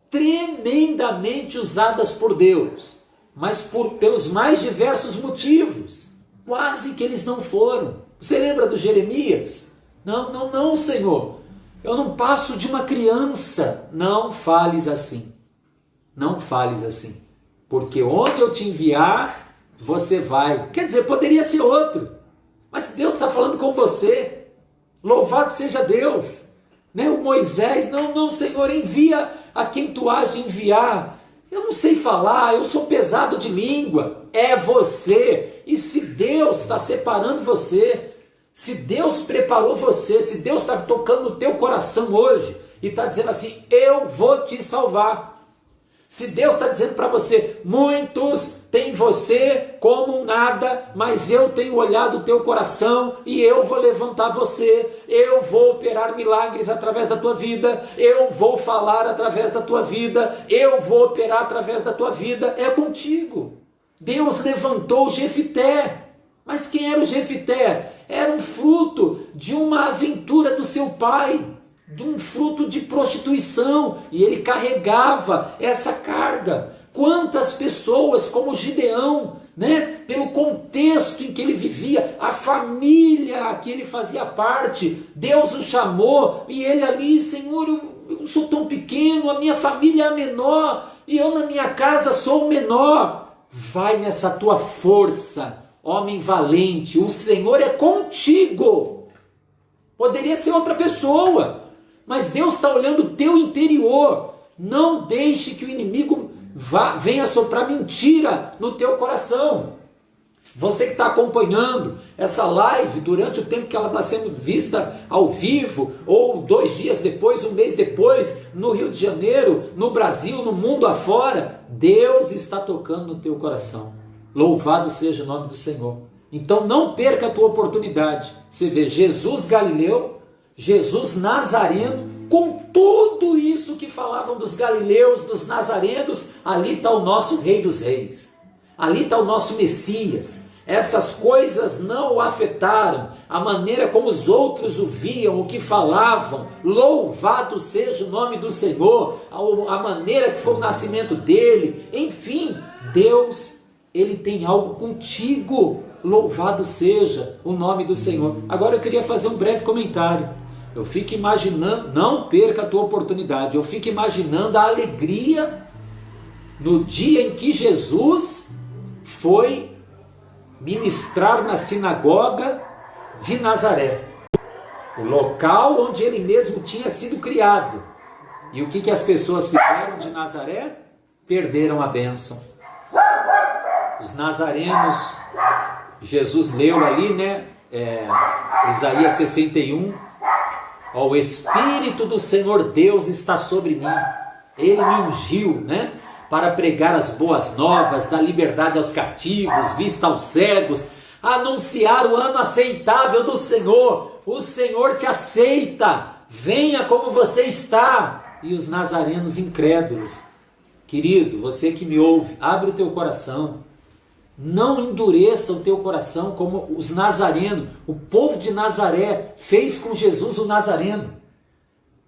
tremendamente usadas por Deus, mas pelos mais diversos motivos, quase que eles não foram. Você lembra do Jeremias? Não, Senhor, eu não passo de uma criança. Não fales assim, não fales assim, porque onde eu te enviar, você vai. Quer dizer, poderia ser outro, mas Deus está falando com você. Louvado seja Deus. Né? O Moisés, não, Senhor, envia a quem tu has de enviar. Eu não sei falar, eu sou pesado de língua. É você. E se Deus está separando você, se Deus preparou você, se Deus está tocando no teu coração hoje e está dizendo assim: eu vou te salvar. Se Deus está dizendo para você: muitos têm você como um nada, mas eu tenho olhado o teu coração e eu vou levantar você, eu vou operar milagres através da tua vida, eu vou falar através da tua vida, eu vou operar através da tua vida, é contigo. Deus levantou Jefité. Mas quem era o Jefité? Era um fruto de uma aventura do seu pai, de um fruto de prostituição, e ele carregava essa carga. Quantas pessoas como Gideão, né, pelo contexto em que ele vivia, a família que ele fazia parte, Deus o chamou, e ele ali: Senhor, eu sou tão pequeno, a minha família é menor, e eu na minha casa sou o menor. Vai nessa tua força, homem valente, o Senhor é contigo. Poderia ser outra pessoa, mas Deus está olhando o teu interior. Não deixe que o inimigo venha soprar mentira no teu coração. Você que está acompanhando essa live durante o tempo que ela está sendo vista ao vivo, ou 2 dias depois, 1 mês depois, no Rio de Janeiro, no Brasil, no mundo afora, Deus está tocando no teu coração. Louvado seja o nome do Senhor. Então não perca a tua oportunidade. Você vê Jesus Galileu, Jesus Nazareno, com tudo isso que falavam dos galileus, dos nazarenos, ali está o nosso Rei dos Reis. Ali está o nosso Messias. Essas coisas não o afetaram. A maneira como os outros o viam, o que falavam, louvado seja o nome do Senhor, a maneira que foi o nascimento dele. Enfim, Deus, Ele tem algo contigo. Louvado seja o nome do Senhor. Agora eu queria fazer um breve comentário. Eu fico imaginando, não perca a tua oportunidade, eu fico imaginando a alegria no dia em que Jesus foi ministrar na sinagoga de Nazaré, o local onde ele mesmo tinha sido criado. E o que as pessoas fizeram de Nazaré? Perderam a bênção. Os nazarenos, Jesus leu ali, né? Isaías 61, ó, o Espírito do Senhor Deus está sobre mim, Ele me ungiu, né? Para pregar as boas novas, dar liberdade aos cativos, vista aos cegos, anunciar o ano aceitável do Senhor. O Senhor te aceita, venha como você está. E os nazarenos incrédulos, querido, você que me ouve, abre o teu coração, não endureça o teu coração como os nazarenos, o povo de Nazaré fez com Jesus o Nazareno.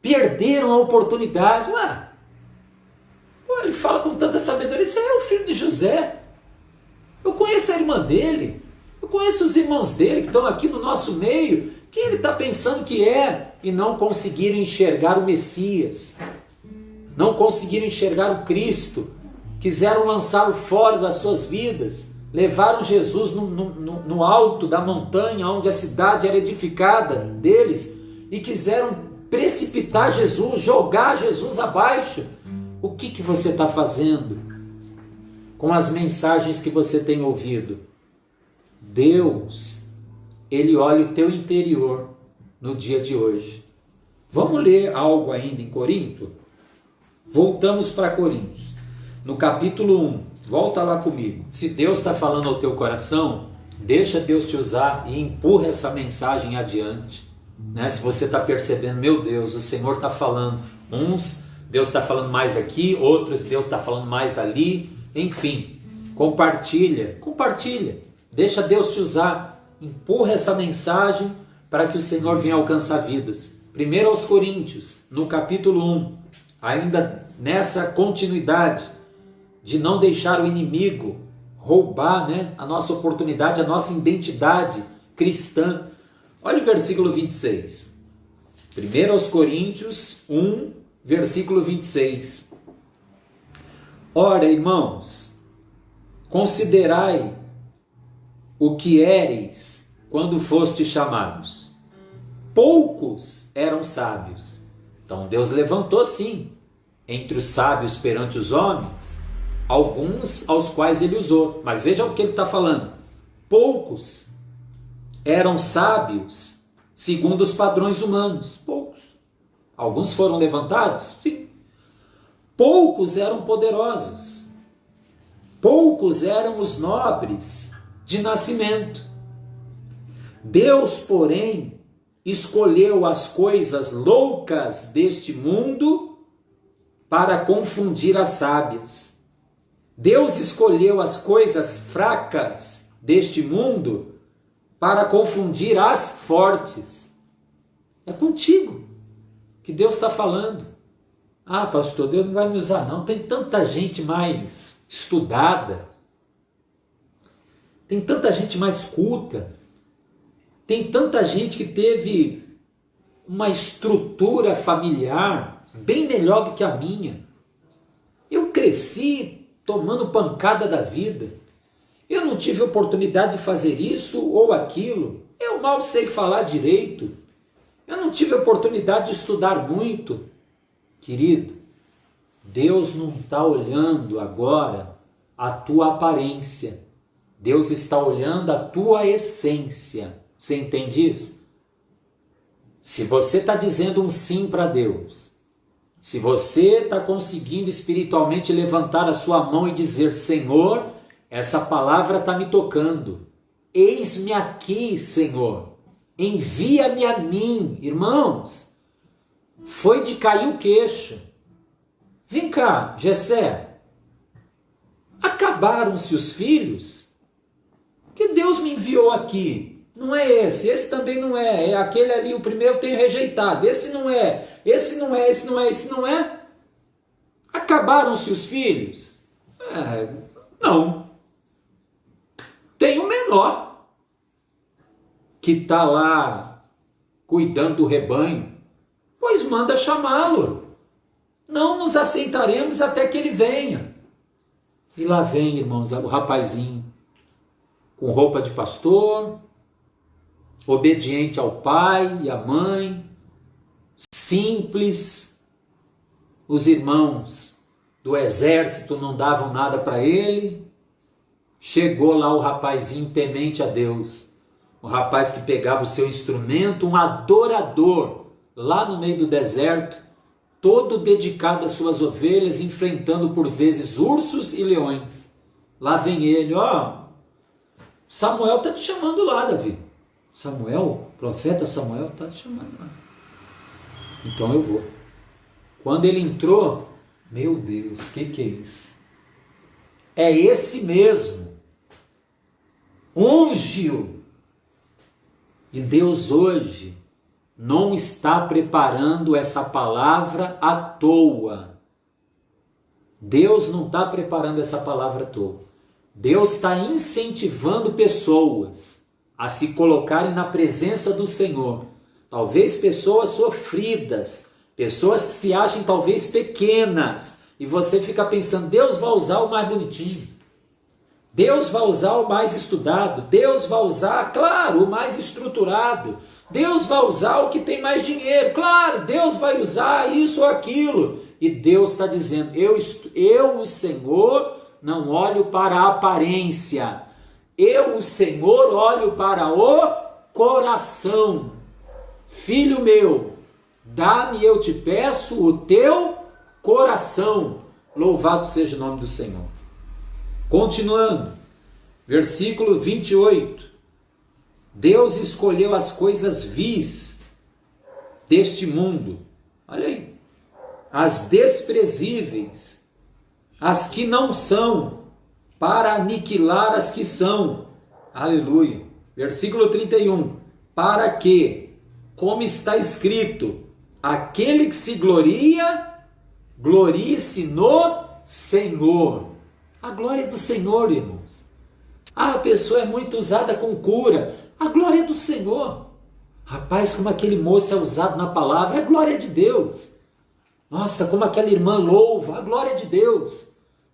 Perderam a oportunidade. Ele fala com tanta sabedoria, esse é o filho de José. Eu conheço a irmã dele, eu conheço os irmãos dele que estão aqui no nosso meio. Quem ele está pensando que é? E não conseguiram enxergar o Messias, não conseguiram enxergar o Cristo, quiseram lançá-lo fora das suas vidas, levaram Jesus no alto da montanha onde a cidade era edificada deles e quiseram precipitar Jesus, jogar Jesus abaixo. O que você está fazendo com as mensagens que você tem ouvido? Deus, Ele olha o teu interior no dia de hoje. Vamos ler algo ainda em Corinto? Voltamos para Coríntios, no capítulo 1, volta lá comigo. Se Deus está falando ao teu coração, deixa Deus te usar e empurra essa mensagem adiante. Se você está percebendo, meu Deus, o Senhor está falando, uns Deus está falando mais aqui, outros Deus está falando mais ali, enfim, compartilha, deixa Deus te usar, empurra essa mensagem para que o Senhor venha alcançar vidas. Primeiro aos Coríntios, no capítulo 1, ainda nessa continuidade de não deixar o inimigo roubar a nossa oportunidade, a nossa identidade cristã. Olha o versículo 26. 1 aos Coríntios 1, versículo 26. Ora, irmãos, considerai o que éreis quando fostes chamados. Poucos eram sábios. Então Deus levantou sim, entre os sábios perante os homens, alguns aos quais ele usou. Mas veja o que ele está falando. Poucos eram sábios segundo os padrões humanos. Poucos. Alguns foram levantados? Sim. Poucos eram poderosos. Poucos eram os nobres de nascimento. Deus, porém, escolheu as coisas loucas deste mundo para confundir as sábias. Deus escolheu as coisas fracas deste mundo para confundir as fortes. É contigo que Deus está falando. Ah, pastor, Deus não vai me usar não. Tem tanta gente mais estudada. Tem tanta gente mais culta. Tem tanta gente que teve uma estrutura familiar bem melhor do que a minha. Eu cresci tomando pancada da vida. Eu não tive oportunidade de fazer isso ou aquilo. Eu mal sei falar direito. Eu não tive oportunidade de estudar muito. Querido, Deus não está olhando agora a tua aparência. Deus está olhando a tua essência. Você entende isso? Se você está dizendo um sim para Deus, se você está conseguindo espiritualmente levantar a sua mão e dizer, Senhor, essa palavra está me tocando. Eis-me aqui, Senhor. Envia-me a mim. Irmãos, foi de cair o queixo. Vem cá, Jessé. Acabaram-se os filhos que Deus me enviou aqui. Não é esse também não é. É aquele ali, o primeiro eu tenho rejeitado. Esse não é, esse não é, esse não é, esse não é. Acabaram-se os filhos? Não. Tem o menor que está lá cuidando do rebanho. Pois manda chamá-lo. Não nos aceitaremos até que ele venha. E lá vem, irmãos, o rapazinho com roupa de pastor, obediente ao pai e à mãe, simples. Os irmãos do exército não davam nada para ele. Chegou lá o rapazinho temente a Deus, o rapaz que pegava o seu instrumento, um adorador, lá no meio do deserto, todo dedicado às suas ovelhas, enfrentando por vezes ursos e leões. Lá vem ele, Samuel está te chamando lá, Davi. Samuel, o profeta Samuel está te chamando lá. Então eu vou. Quando ele entrou, meu Deus, o que é isso? É esse mesmo. Ungiu. E Deus hoje não está preparando essa palavra à toa. Deus não está preparando essa palavra à toa. Deus está incentivando pessoas a se colocarem na presença do Senhor. Talvez pessoas sofridas, pessoas que se achem talvez pequenas. E você fica pensando, Deus vai usar o mais bonitinho. Deus vai usar o mais estudado. Deus vai usar, claro, o mais estruturado. Deus vai usar o que tem mais dinheiro. Claro, Deus vai usar isso ou aquilo. E Deus está dizendo, eu, o Senhor, não olho para a aparência. Eu, o Senhor, olho para o coração. Filho meu, dá-me, eu te peço, o teu coração. Louvado seja o nome do Senhor. Continuando, versículo 28. Deus escolheu as coisas vis deste mundo. Olha aí. As desprezíveis, as que não são, para aniquilar as que são. Aleluia. Versículo 31. Para que, como está escrito, aquele que se gloria, glorie-se no Senhor. A glória do Senhor, irmãos. A pessoa é muito usada com cura. A glória do Senhor. Rapaz, como aquele moço é usado na palavra, é a glória de Deus. Nossa, como aquela irmã louva, a glória de Deus.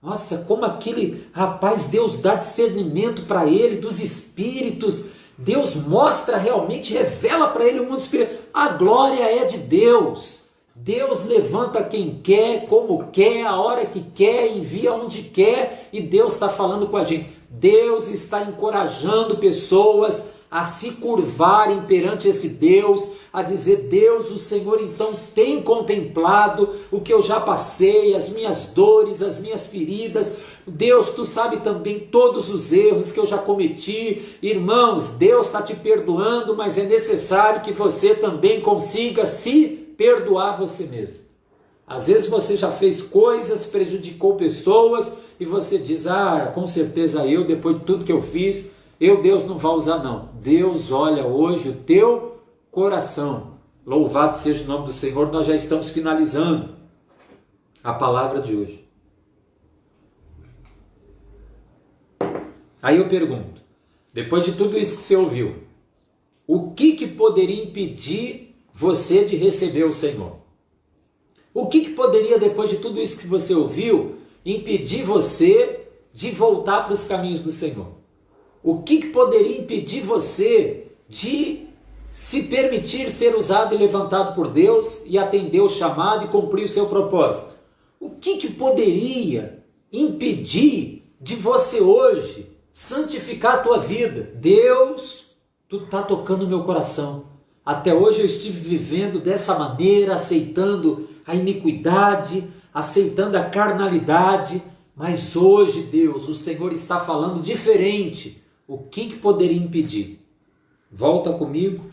Nossa, como aquele rapaz, Deus dá discernimento para ele dos espíritos. Deus mostra realmente, revela para ele o mundo espiritual. A glória é de Deus. Deus levanta quem quer, como quer, a hora que quer, envia onde quer. E Deus está falando com a gente. Deus está encorajando pessoas a se curvarem perante esse Deus, a dizer, Deus, o Senhor então tem contemplado o que eu já passei, as minhas dores, as minhas feridas. Deus, tu sabe também todos os erros que eu já cometi. Irmãos, Deus está te perdoando, mas é necessário que você também consiga se perdoar você mesmo. Às vezes você já fez coisas, prejudicou pessoas, e você diz, com certeza eu, depois de tudo que eu fiz, Deus não vai usar não. Deus olha hoje o teu coração. Louvado seja o nome do Senhor. Nós já estamos finalizando a palavra de hoje. Aí eu pergunto, depois de tudo isso que você ouviu, o que poderia impedir você de receber o Senhor? O que poderia, depois de tudo isso que você ouviu, impedir você de voltar para os caminhos do Senhor? O que poderia impedir você de se permitir ser usado e levantado por Deus e atender o chamado e cumprir o seu propósito? O que poderia impedir de você hoje santificar a tua vida? Deus, tu está tocando o meu coração. Até hoje eu estive vivendo dessa maneira, aceitando a iniquidade, aceitando a carnalidade, mas hoje, Deus, o Senhor está falando diferente. O que poderia impedir? Volta comigo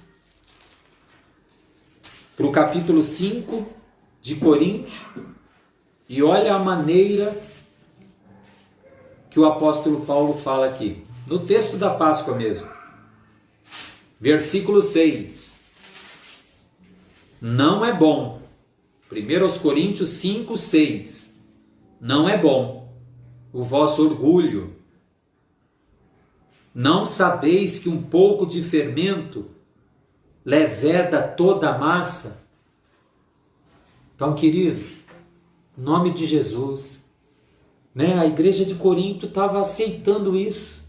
para o capítulo 5 de Coríntios e olha a maneira que o apóstolo Paulo fala aqui, no texto da Páscoa mesmo. Versículo 6. Não é bom. 1 Coríntios 5, 6. Não é bom o vosso orgulho. Não sabeis que um pouco de fermento leveda toda a massa? Então, querido, em nome de Jesus, a igreja de Corinto estava aceitando isso.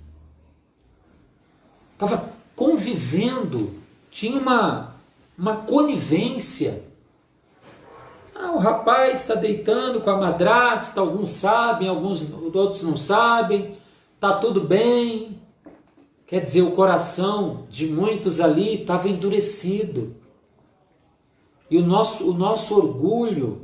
Estava convivendo, tinha uma conivência. O rapaz está deitando com a madrasta, alguns sabem, outros não sabem, está tudo bem. Quer dizer, o coração de muitos ali estava endurecido. E o nosso orgulho,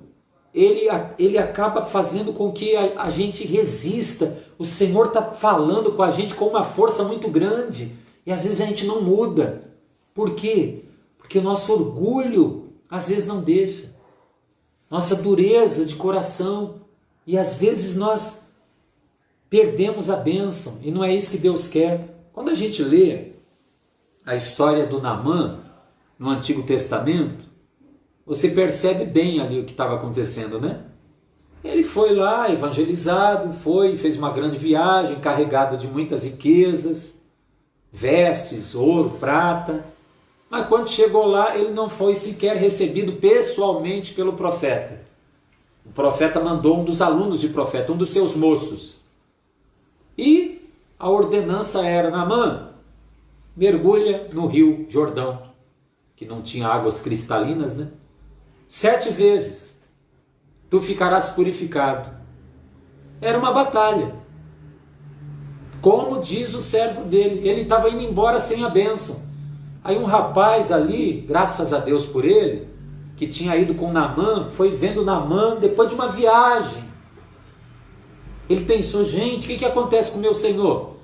ele acaba fazendo com que a gente resista. O Senhor está falando com a gente com uma força muito grande. E às vezes a gente não muda. Por quê? Porque o nosso orgulho às vezes não deixa. Nossa dureza de coração. E às vezes nós perdemos a bênção. E não é isso que Deus quer. Quando a gente lê a história do Naamã no Antigo Testamento, você percebe bem ali o que estava acontecendo, né? Ele foi lá, evangelizado, fez uma grande viagem, carregado de muitas riquezas, vestes, ouro, prata. Mas quando chegou lá, ele não foi sequer recebido pessoalmente pelo profeta. O profeta mandou um dos alunos de profeta, um dos seus moços. E a ordenança era: Naamã, mergulha no rio Jordão, que não tinha águas cristalinas, né? 7 vezes, tu ficarás purificado. Era uma batalha. Como diz o servo dele, ele estava indo embora sem a bênção. Aí um rapaz ali, graças a Deus por ele, que tinha ido com Naamã, foi vendo Naamã depois de uma viagem. Ele pensou: gente, o que acontece com o meu Senhor?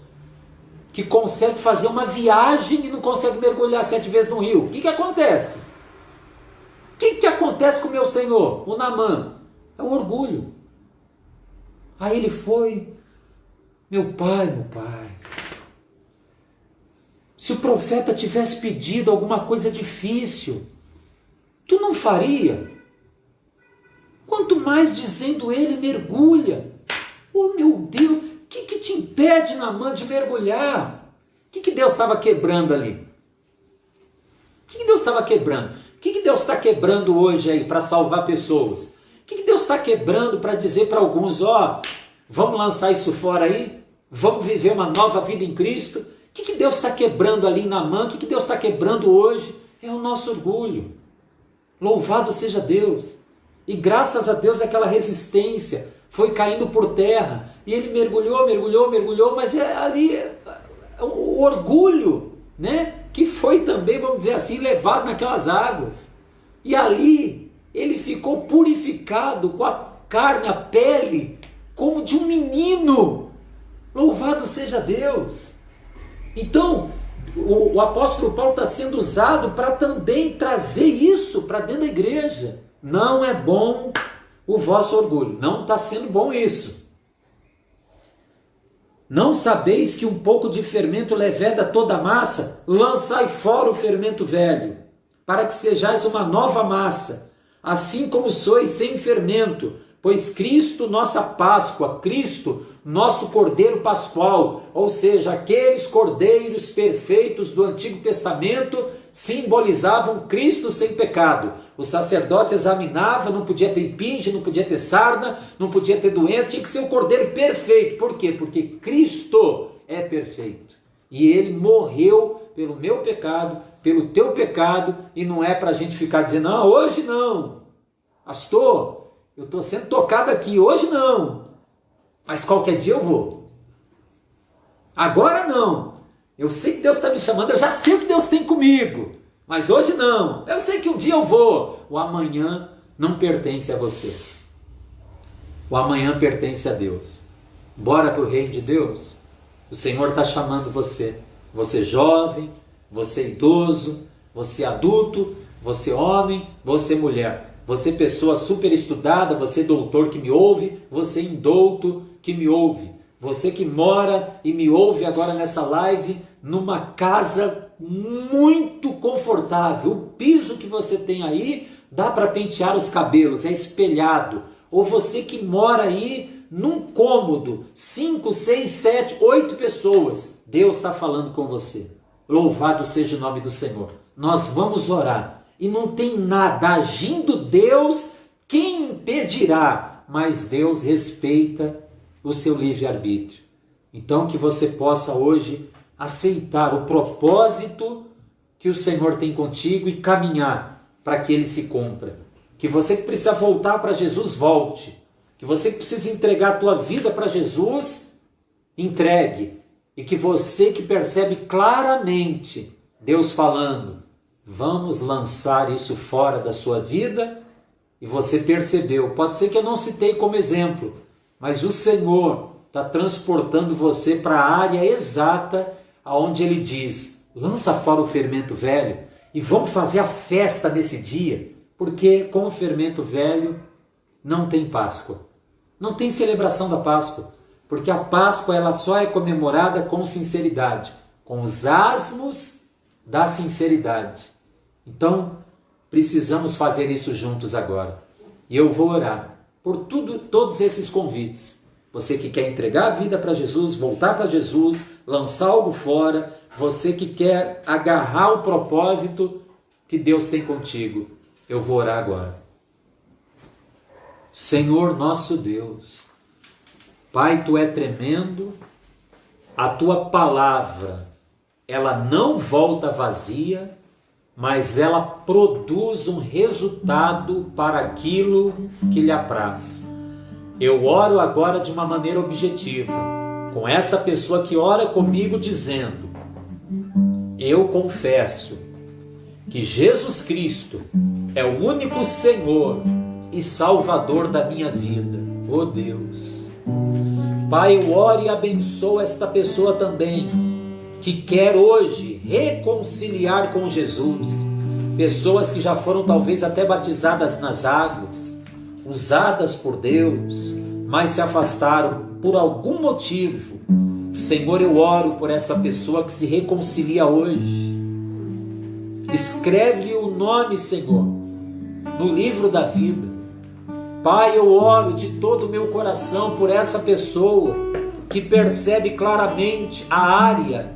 Que consegue fazer uma viagem e não consegue mergulhar 7 vezes no rio. O que acontece? O que acontece com o meu Senhor? O Naamã. É o orgulho. Aí ele foi: meu pai, se o profeta tivesse pedido alguma coisa difícil, tu não faria? Quanto mais dizendo ele, mergulha. Oh meu Deus, o que te impede, Naamã, de mergulhar? O que Deus estava quebrando ali? O que Deus estava quebrando? O que Deus está quebrando hoje aí para salvar pessoas? O que Deus está quebrando para dizer para alguns: ó, vamos lançar isso fora aí? Vamos viver uma nova vida em Cristo? O que Deus está quebrando ali em Naamã? O que Deus está quebrando hoje? É o nosso orgulho. Louvado seja Deus. E graças a Deus aquela resistência foi caindo por terra. E ele mergulhou, mas é ali o orgulho, né? Que foi também, vamos dizer assim, levado naquelas águas. E ali ele ficou purificado com a carne, a pele, como de um menino. Louvado seja Deus. Então, o apóstolo Paulo está sendo usado para também trazer isso para dentro da igreja. Não é bom o vosso orgulho. Não está sendo bom isso. Não sabeis que um pouco de fermento leveda toda a massa? Lançai fora o fermento velho, para que sejais uma nova massa, assim como sois sem fermento, pois Cristo, nossa Páscoa, Cristo, nosso Cordeiro Pascual, ou seja, aqueles cordeiros perfeitos do Antigo Testamento, simbolizavam Cristo sem pecado. O sacerdote examinava, não podia ter impinge, não podia ter sarna, não podia ter doença, tinha que ser um cordeiro perfeito. Por quê? Porque Cristo é perfeito. E ele morreu pelo meu pecado, pelo teu pecado, e não é para a gente ficar dizendo: não, hoje não. Pastor, eu estou sendo tocado aqui, hoje não. Mas qualquer dia eu vou. Agora não. Eu sei que Deus está me chamando, eu já sei o que Deus tem comigo. Mas hoje não. Eu sei que um dia eu vou. O amanhã não pertence a você. O amanhã pertence a Deus. Bora para o reino de Deus. O Senhor está chamando você. Você jovem, você idoso, você adulto, você homem, você mulher. Você pessoa super estudada, você doutor que me ouve, você indouto que me ouve. Você que mora e me ouve agora nessa live numa casa muito confortável. O piso que você tem aí dá para pentear os cabelos, é espelhado. Ou você que mora aí num cômodo, 5, 6, 7, 8 pessoas. Deus está falando com você. Louvado seja o nome do Senhor. Nós vamos orar. E não tem nada, agindo Deus, quem impedirá? Mas Deus respeita o seu livre-arbítrio. Então que você possa hoje aceitar o propósito que o Senhor tem contigo e caminhar para que ele se cumpra. Que você que precisa voltar para Jesus, volte. Que você que precisa entregar a tua vida para Jesus, entregue. E que você que percebe claramente Deus falando: vamos lançar isso fora da sua vida, e você percebeu. Pode ser que eu não citei como exemplo, mas o Senhor está transportando você para a área exata aonde ele diz: lança fora o fermento velho e vamos fazer a festa nesse dia, porque com o fermento velho não tem Páscoa, não tem celebração da Páscoa, porque a Páscoa ela só é comemorada com sinceridade, com os asmos da sinceridade. Então, precisamos fazer isso juntos agora. E eu vou orar. por todos esses convites. Você que quer entregar a vida para Jesus, voltar para Jesus, lançar algo fora, você que quer agarrar o propósito que Deus tem contigo. Eu vou orar agora. Senhor nosso Deus, Pai, Tu é tremendo, a Tua palavra, ela não volta vazia, mas ela produz um resultado para aquilo que lhe apraz. Eu oro agora de uma maneira objetiva, com essa pessoa que ora comigo dizendo: eu confesso que Jesus Cristo é o único Senhor e Salvador da minha vida. Oh Deus, Pai, eu oro e abençoo esta pessoa também, que quer hoje reconciliar com Jesus. Pessoas que já foram talvez até batizadas nas águas, usadas por Deus, mas se afastaram por algum motivo. Senhor, eu oro por essa pessoa que se reconcilia hoje. Escreve-lhe o nome, Senhor, no livro da vida. Pai, eu oro de todo o meu coração por essa pessoa que percebe claramente a área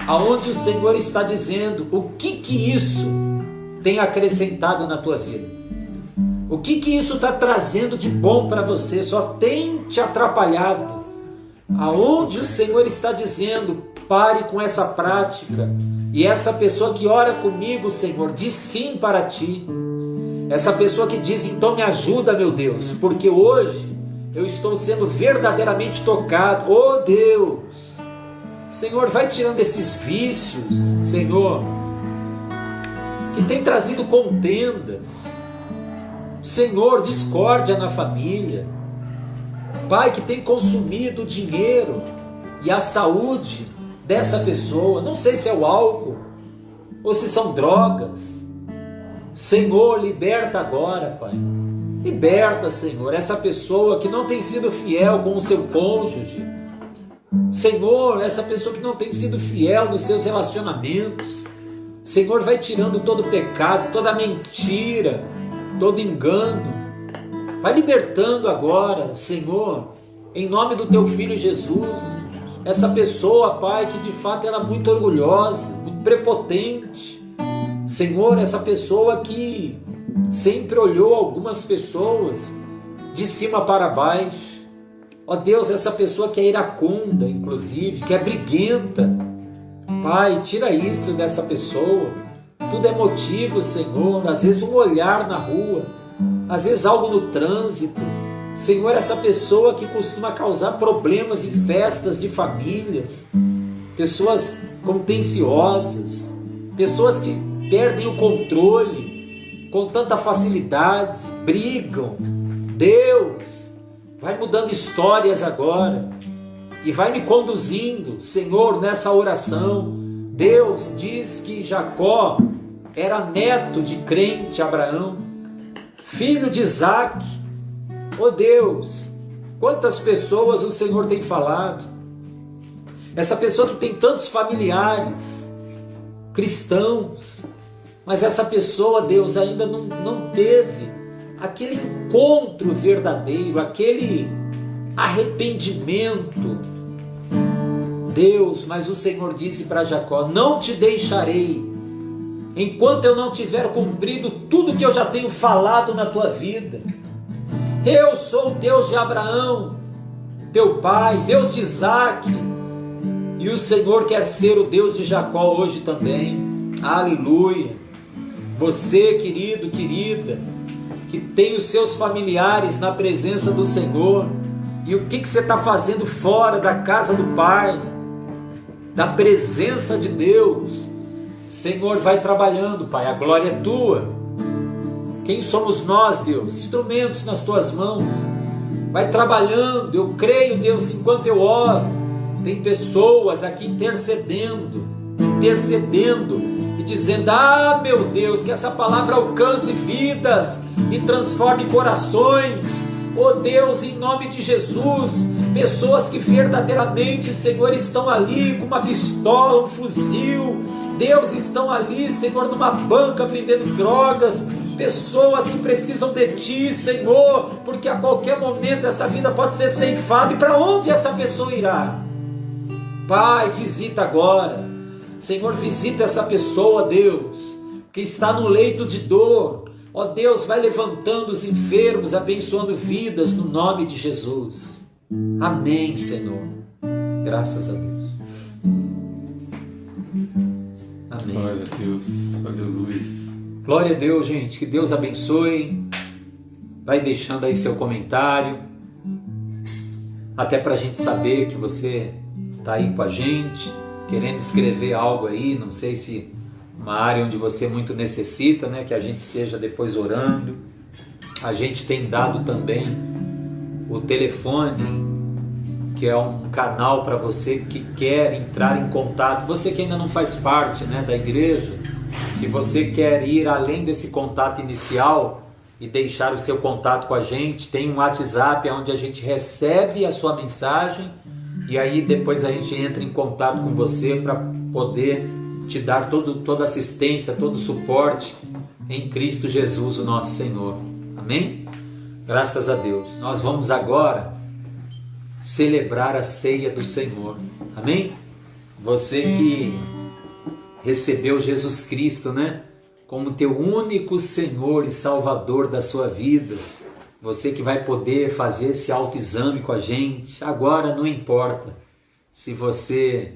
aonde o Senhor está dizendo o que isso tem acrescentado na tua vida. O que isso está trazendo de bom para você? Só tem te atrapalhado. Aonde o Senhor está dizendo: pare com essa prática. E essa pessoa que ora comigo, Senhor, diz sim para ti. Essa pessoa que diz: então me ajuda, meu Deus, porque hoje eu estou sendo verdadeiramente tocado. Oh Deus, Senhor, vai tirando esses vícios, Senhor, que tem trazido contenda, Senhor, discórdia na família, Pai, que tem consumido o dinheiro e a saúde dessa pessoa. Não sei se é o álcool ou se são drogas. Senhor, liberta agora, Pai. Liberta, Senhor, essa pessoa que não tem sido fiel com o seu cônjuge. Senhor, essa pessoa que não tem sido fiel nos seus relacionamentos. Senhor, vai tirando todo pecado, toda mentira, todo engano. Vai libertando agora, Senhor, em nome do Teu Filho Jesus, essa pessoa, Pai, que de fato era muito orgulhosa, muito prepotente. Senhor, essa pessoa que sempre olhou algumas pessoas de cima para baixo. Ó Deus, essa pessoa que é iracunda, inclusive, que é briguenta. Pai, tira isso dessa pessoa. Tudo é motivo, Senhor. Às vezes um olhar na rua, às vezes algo no trânsito. Senhor, essa pessoa que costuma causar problemas em festas de famílias, pessoas contenciosas, pessoas que perdem o controle com tanta facilidade, brigam. Deus, vai mudando histórias agora e vai me conduzindo, Senhor, nessa oração. Deus diz que Jacó era neto de crente Abraão, filho de Isaac. Oh Deus, quantas pessoas o Senhor tem falado. Essa pessoa que tem tantos familiares cristãos, mas essa pessoa, Deus, ainda não teve aquele encontro verdadeiro, aquele arrependimento. Deus, mas o Senhor disse para Jacó: não te deixarei enquanto eu não tiver cumprido tudo que eu já tenho falado na tua vida. Eu sou o Deus de Abraão, teu pai, Deus de Isaac, e o Senhor quer ser o Deus de Jacó hoje também. Aleluia. Você, querido, querida, que tem os seus familiares na presença do Senhor, e o que você está fazendo fora da casa do Pai, da presença de Deus? Senhor, vai trabalhando, Pai, a glória é tua. Quem somos nós, Deus? Instrumentos nas tuas mãos. Vai trabalhando. Eu creio, Deus, que enquanto eu oro, tem pessoas aqui intercedendo e dizendo: ah, meu Deus, que essa palavra alcance vidas e transforme corações. Oh Deus, em nome de Jesus, pessoas que verdadeiramente, Senhor, estão ali com uma pistola, um fuzil, Deus, estão ali, Senhor, numa banca vendendo drogas, pessoas que precisam de Ti, Senhor, porque a qualquer momento essa vida pode ser ceifada, e para onde essa pessoa irá? Pai, visita agora, Senhor, visita essa pessoa, Deus, que está no leito de dor. Ó Deus, vai levantando os enfermos, abençoando vidas no nome de Jesus. Amém, Senhor. Graças a Deus. Amém. Glória a Deus, aleluia. Glória a Deus, gente. Que Deus abençoe. Vai deixando aí seu comentário, até para a gente saber que você está aí com a gente, querendo escrever algo aí. Não sei se uma área onde você muito necessita, né, que a gente esteja depois orando. A gente tem dado também o telefone, que é um canal para você que quer entrar em contato, você que ainda não faz parte, né, da igreja. Se você quer ir além desse contato inicial e deixar o seu contato com a gente, tem um WhatsApp onde a gente recebe a sua mensagem e aí depois a gente entra em contato com você para poder te dar toda assistência, todo suporte em Cristo Jesus, o nosso Senhor. Amém? Graças a Deus. Nós vamos agora celebrar a ceia do Senhor. Amém? Você que recebeu Jesus Cristo, né, como teu único Senhor e Salvador da sua vida, você que vai poder fazer esse autoexame com a gente. Agora não importa se você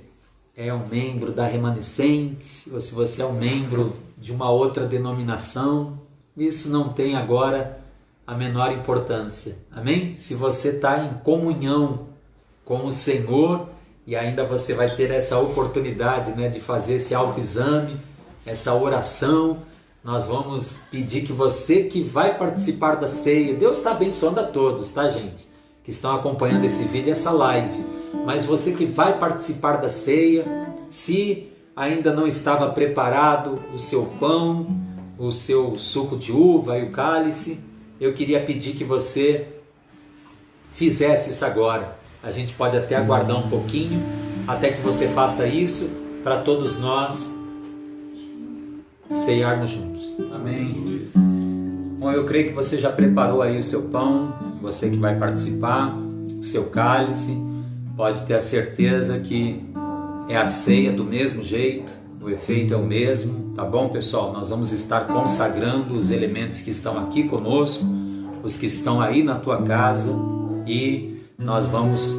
é um membro da Remanescente ou se você é um membro de uma outra denominação, isso não tem agora a menor importância. Amém? Se você está em comunhão com o Senhor, e ainda você vai ter essa oportunidade, né, de fazer esse autoexame, essa oração. Nós vamos pedir que você que vai participar da ceia, Deus está abençoando a todos, tá, gente? Que estão acompanhando esse vídeo, essa live. Mas você que vai participar da ceia, se ainda não estava preparado o seu pão, o seu suco de uva e o cálice, eu queria pedir que você fizesse isso agora. A gente pode até aguardar um pouquinho até que você faça isso, para todos nós ceiarmos juntos. Amém. Bom, eu creio que você já preparou aí o seu pão, você que vai participar, o seu cálice. Pode ter a certeza que é a ceia do mesmo jeito, o efeito é o mesmo, tá bom, pessoal? Nós vamos estar consagrando os elementos que estão aqui conosco, os que estão aí na tua casa, e nós vamos,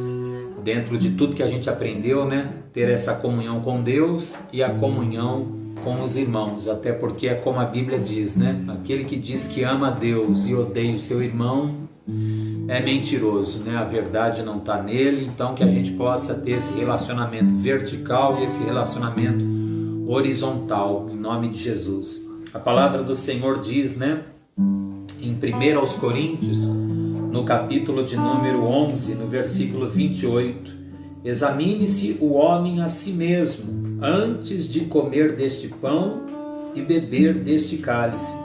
dentro de tudo que a gente aprendeu, né, ter essa comunhão com Deus e a comunhão com os irmãos, até porque é como a Bíblia diz, né, aquele que diz que ama a Deus e odeia o seu irmão é mentiroso, né, a verdade não está nele. Então que a gente possa ter esse relacionamento vertical e esse relacionamento horizontal, em nome de Jesus. A palavra do Senhor diz, né, em 1 Coríntios, no capítulo de número 11, no versículo 28, examine-se o homem a si mesmo, antes de comer deste pão e beber deste cálice.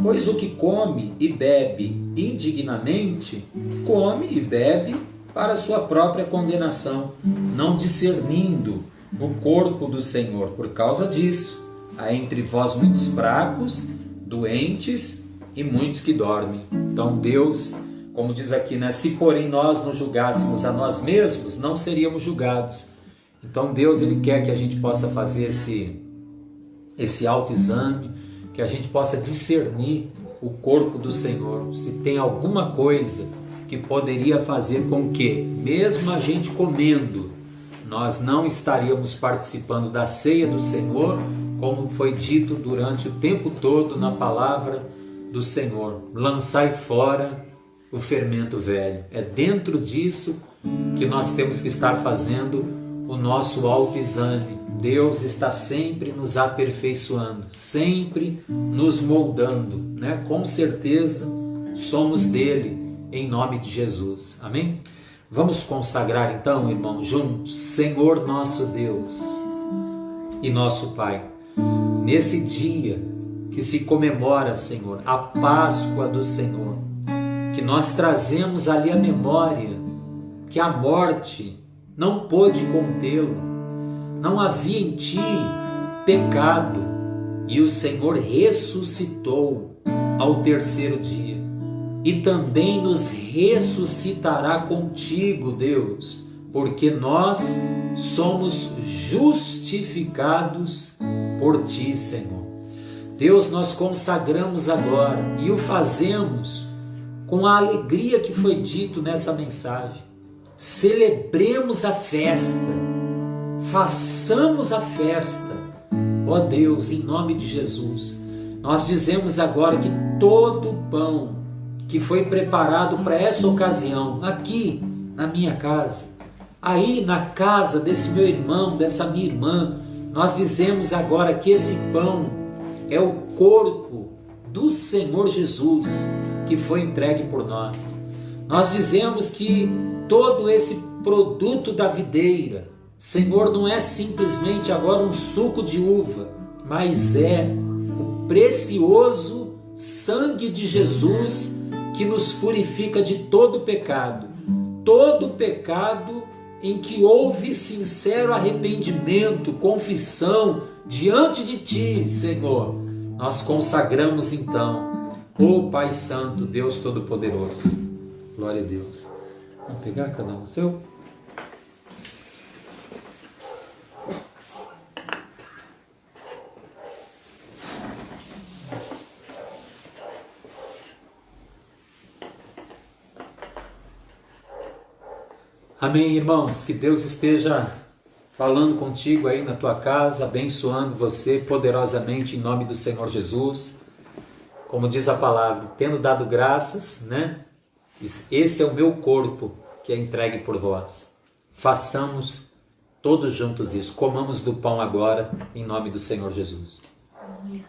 Pois o que come e bebe indignamente, come e bebe para sua própria condenação, não discernindo o corpo do Senhor. Por causa disso, há entre vós muitos fracos, doentes e muitos que dormem. Então Deus, como diz aqui, né? Se porém nós nos julgássemos a nós mesmos, não seríamos julgados. Então Deus, Ele quer que a gente possa fazer esse autoexame, que a gente possa discernir o corpo do Senhor, se tem alguma coisa que poderia fazer com que, mesmo a gente comendo, nós não estaríamos participando da ceia do Senhor, como foi dito durante o tempo todo na palavra do Senhor. Lançai fora o fermento velho. É dentro disso que nós temos que estar fazendo o nosso autoexame. Deus está sempre nos aperfeiçoando, sempre nos moldando, né? Com certeza somos dele, em nome de Jesus. Amém? Vamos consagrar então, irmão, juntos. Senhor nosso Deus e nosso Pai, nesse dia que se comemora, Senhor, a Páscoa do Senhor, que nós trazemos ali a memória que a morte não pôde contê-lo, não havia em ti pecado, e o Senhor ressuscitou ao terceiro dia, e também nos ressuscitará contigo, Deus, porque nós somos justificados por ti, Senhor. Deus, nós consagramos agora e o fazemos com a alegria que foi dito nessa mensagem. Celebremos a festa, façamos a festa, ó Deus, em nome de Jesus. Nós dizemos agora que todo o pão que foi preparado para essa ocasião, aqui na minha casa, aí na casa desse meu irmão, dessa minha irmã, nós dizemos agora que esse pão é o corpo do Senhor Jesus que foi entregue por nós. Nós dizemos que todo esse produto da videira, Senhor, não é simplesmente agora um suco de uva, mas é o precioso sangue de Jesus que nos purifica de todo pecado em que houve sincero arrependimento, confissão diante de Ti, Senhor. Nós consagramos então, ó Pai Santo, Deus Todo-Poderoso. Glória a Deus. Vamos pegar cada um o seu? Amém, irmãos, que Deus esteja falando contigo aí na tua casa, abençoando você poderosamente em nome do Senhor Jesus. Como diz a palavra, tendo dado graças, né? Esse é o meu corpo que é entregue por vós. Façamos todos juntos isso. Comamos do pão agora em nome do Senhor Jesus. Amém.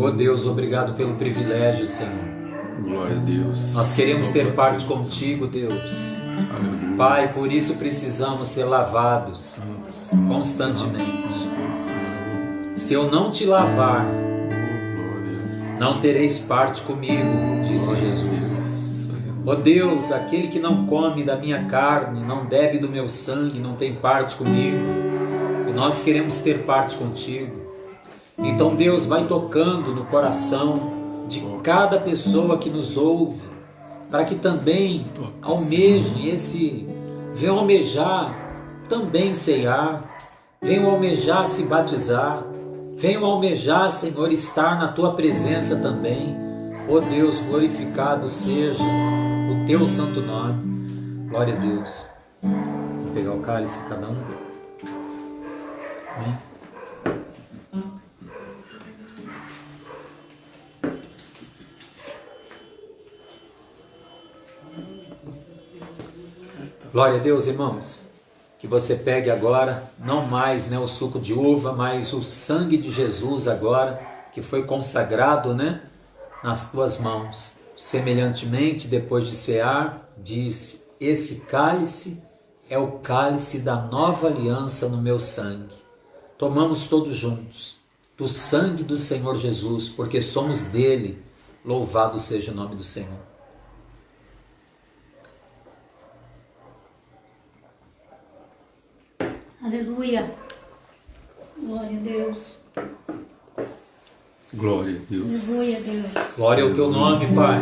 Oh Deus, obrigado pelo privilégio, Senhor. Glória a Deus. Nós queremos ter parte contigo, Deus. Aleluia. Pai, por isso precisamos ser lavados constantemente. Se eu não te lavar, não tereis parte comigo, disse Jesus. Oh Deus, aquele que não come da minha carne, não bebe do meu sangue, não tem parte comigo. E nós queremos ter parte contigo. Então Deus vai tocando no coração de cada pessoa que nos ouve, para que também almejem venham almejar também ceiar, venham almejar se batizar, venham almejar, Senhor, estar na Tua presença também. Ó Deus, glorificado seja o Teu santo nome. Glória a Deus. Vou pegar o cálice cada um. Amém. Glória a Deus, irmãos, que você pegue agora, não mais o suco de uva, mas o sangue de Jesus agora, que foi consagrado nas tuas mãos. Semelhantemente, depois de cear, disse: esse cálice é o cálice da nova aliança no meu sangue. Tomamos todos juntos do sangue do Senhor Jesus, porque somos dele. Louvado seja o nome do Senhor. Aleluia. Glória a Deus. Glória a Deus. Aleluia, Deus. Glória ao teu nome, Pai.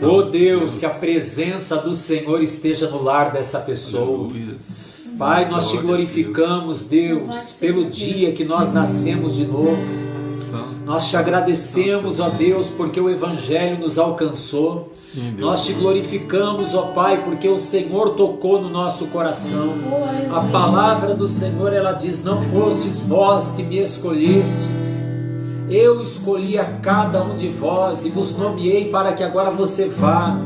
Oh Deus, que a presença do Senhor esteja no lar dessa pessoa. Aleluia. Pai, nós te glorificamos, Deus, pelo dia que nós nascemos de novo. Nós te agradecemos, ó Deus, porque o Evangelho nos alcançou. Sim, nós te glorificamos, ó Pai, porque o Senhor tocou no nosso coração. A palavra do Senhor, ela diz: não fostes vós que me escolhestes, eu escolhi a cada um de vós e vos nomeei para que agora você vá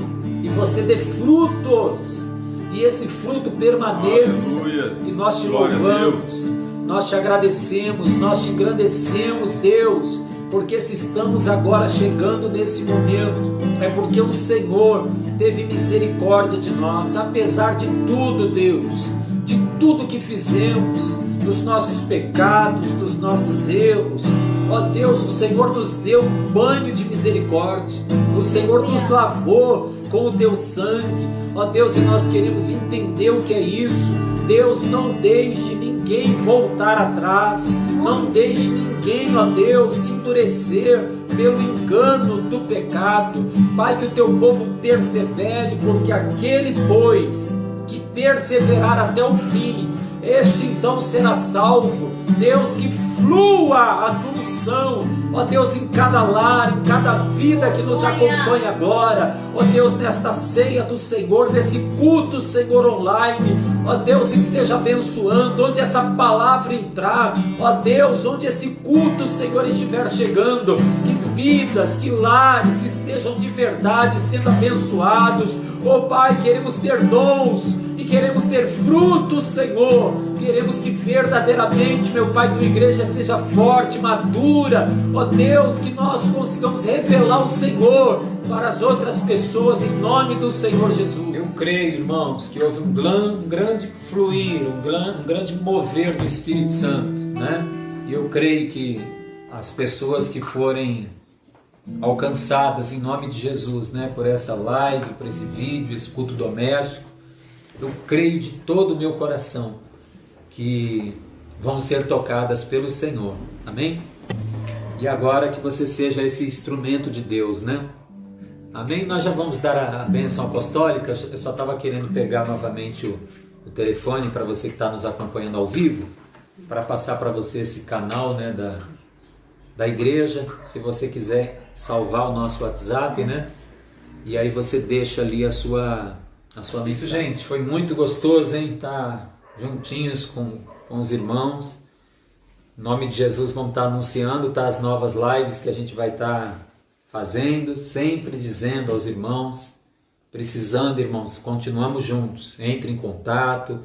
e você dê frutos, e esse fruto permaneça. Aleluia. E nós te Glória louvamos, nós te agradecemos, nós te engrandecemos, Deus, porque se estamos agora chegando nesse momento, é porque o Senhor teve misericórdia de nós, apesar de tudo, Deus, de tudo que fizemos, dos nossos pecados, dos nossos erros. Ó Deus, o Senhor nos deu um banho de misericórdia, o Senhor nos lavou com o teu sangue. Ó Deus, e nós queremos entender o que é isso. Deus, não deixe ninguém voltar atrás, não deixe ninguém, ó Deus, se endurecer pelo engano do pecado. Pai, que o teu povo persevere, porque aquele, pois, que perseverar até o fim, este então será salvo. Deus, que flua a tua unção, ó Deus, em cada lar, em cada vida que nos acompanha agora, ó Deus, nesta ceia do Senhor, nesse culto, Senhor, online, ó Deus, esteja abençoando, onde essa palavra entrar, ó Deus, onde esse culto, Senhor, estiver chegando, que vidas, que lares estejam de verdade sendo abençoados. Ó Pai, queremos ter dons e queremos ter frutos, Senhor. Queremos que verdadeiramente, meu Pai, tua igreja seja forte, madura. Ó Deus, que nós consigamos revelar o Senhor para as outras pessoas, em nome do Senhor Jesus. Eu creio, irmãos, que houve um grande fluir, um grande mover do Espírito Santo, né? E eu creio que as pessoas que forem alcançadas em nome de Jesus, né, por essa live, por esse vídeo, esse culto doméstico, eu creio de todo o meu coração que vão ser tocadas pelo Senhor, amém? E agora que você seja esse instrumento de Deus, né? Amém? Nós já vamos dar a bênção apostólica. Eu só estava querendo pegar novamente o telefone para você que está nos acompanhando ao vivo, para passar para você esse canal, né, da igreja. Se você quiser salvar o nosso WhatsApp, né? E aí você deixa ali a sua mensagem. Isso, gente, foi muito gostoso, hein? Tá juntinhos com os irmãos. Em nome de Jesus, vamos estar anunciando, tá, as novas lives que a gente vai estar fazendo, sempre dizendo aos irmãos, precisando, irmãos, continuamos juntos. Entre em contato,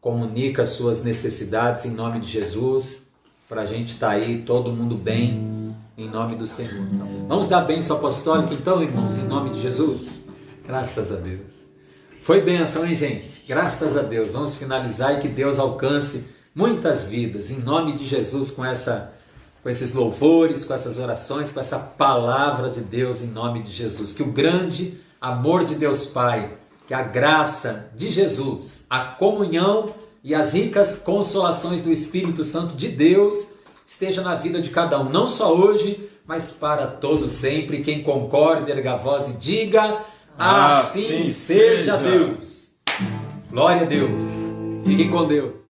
comunica as suas necessidades em nome de Jesus, para a gente estar aí, todo mundo bem, em nome do Senhor. Vamos dar bênção apostólica então, irmãos, em nome de Jesus? Graças a Deus. Foi bênção, hein, gente? Graças a Deus. Vamos finalizar e que Deus alcance muitas vidas, em nome de Jesus, com esses louvores, com essas orações, com essa palavra de Deus, em nome de Jesus. Que o grande amor de Deus Pai, que a graça de Jesus, a comunhão e as ricas consolações do Espírito Santo de Deus esteja na vida de cada um, não só hoje, mas para todos sempre. Quem concorda, erga a voz e diga: assim seja, Deus. Glória a Deus. Fiquem com Deus.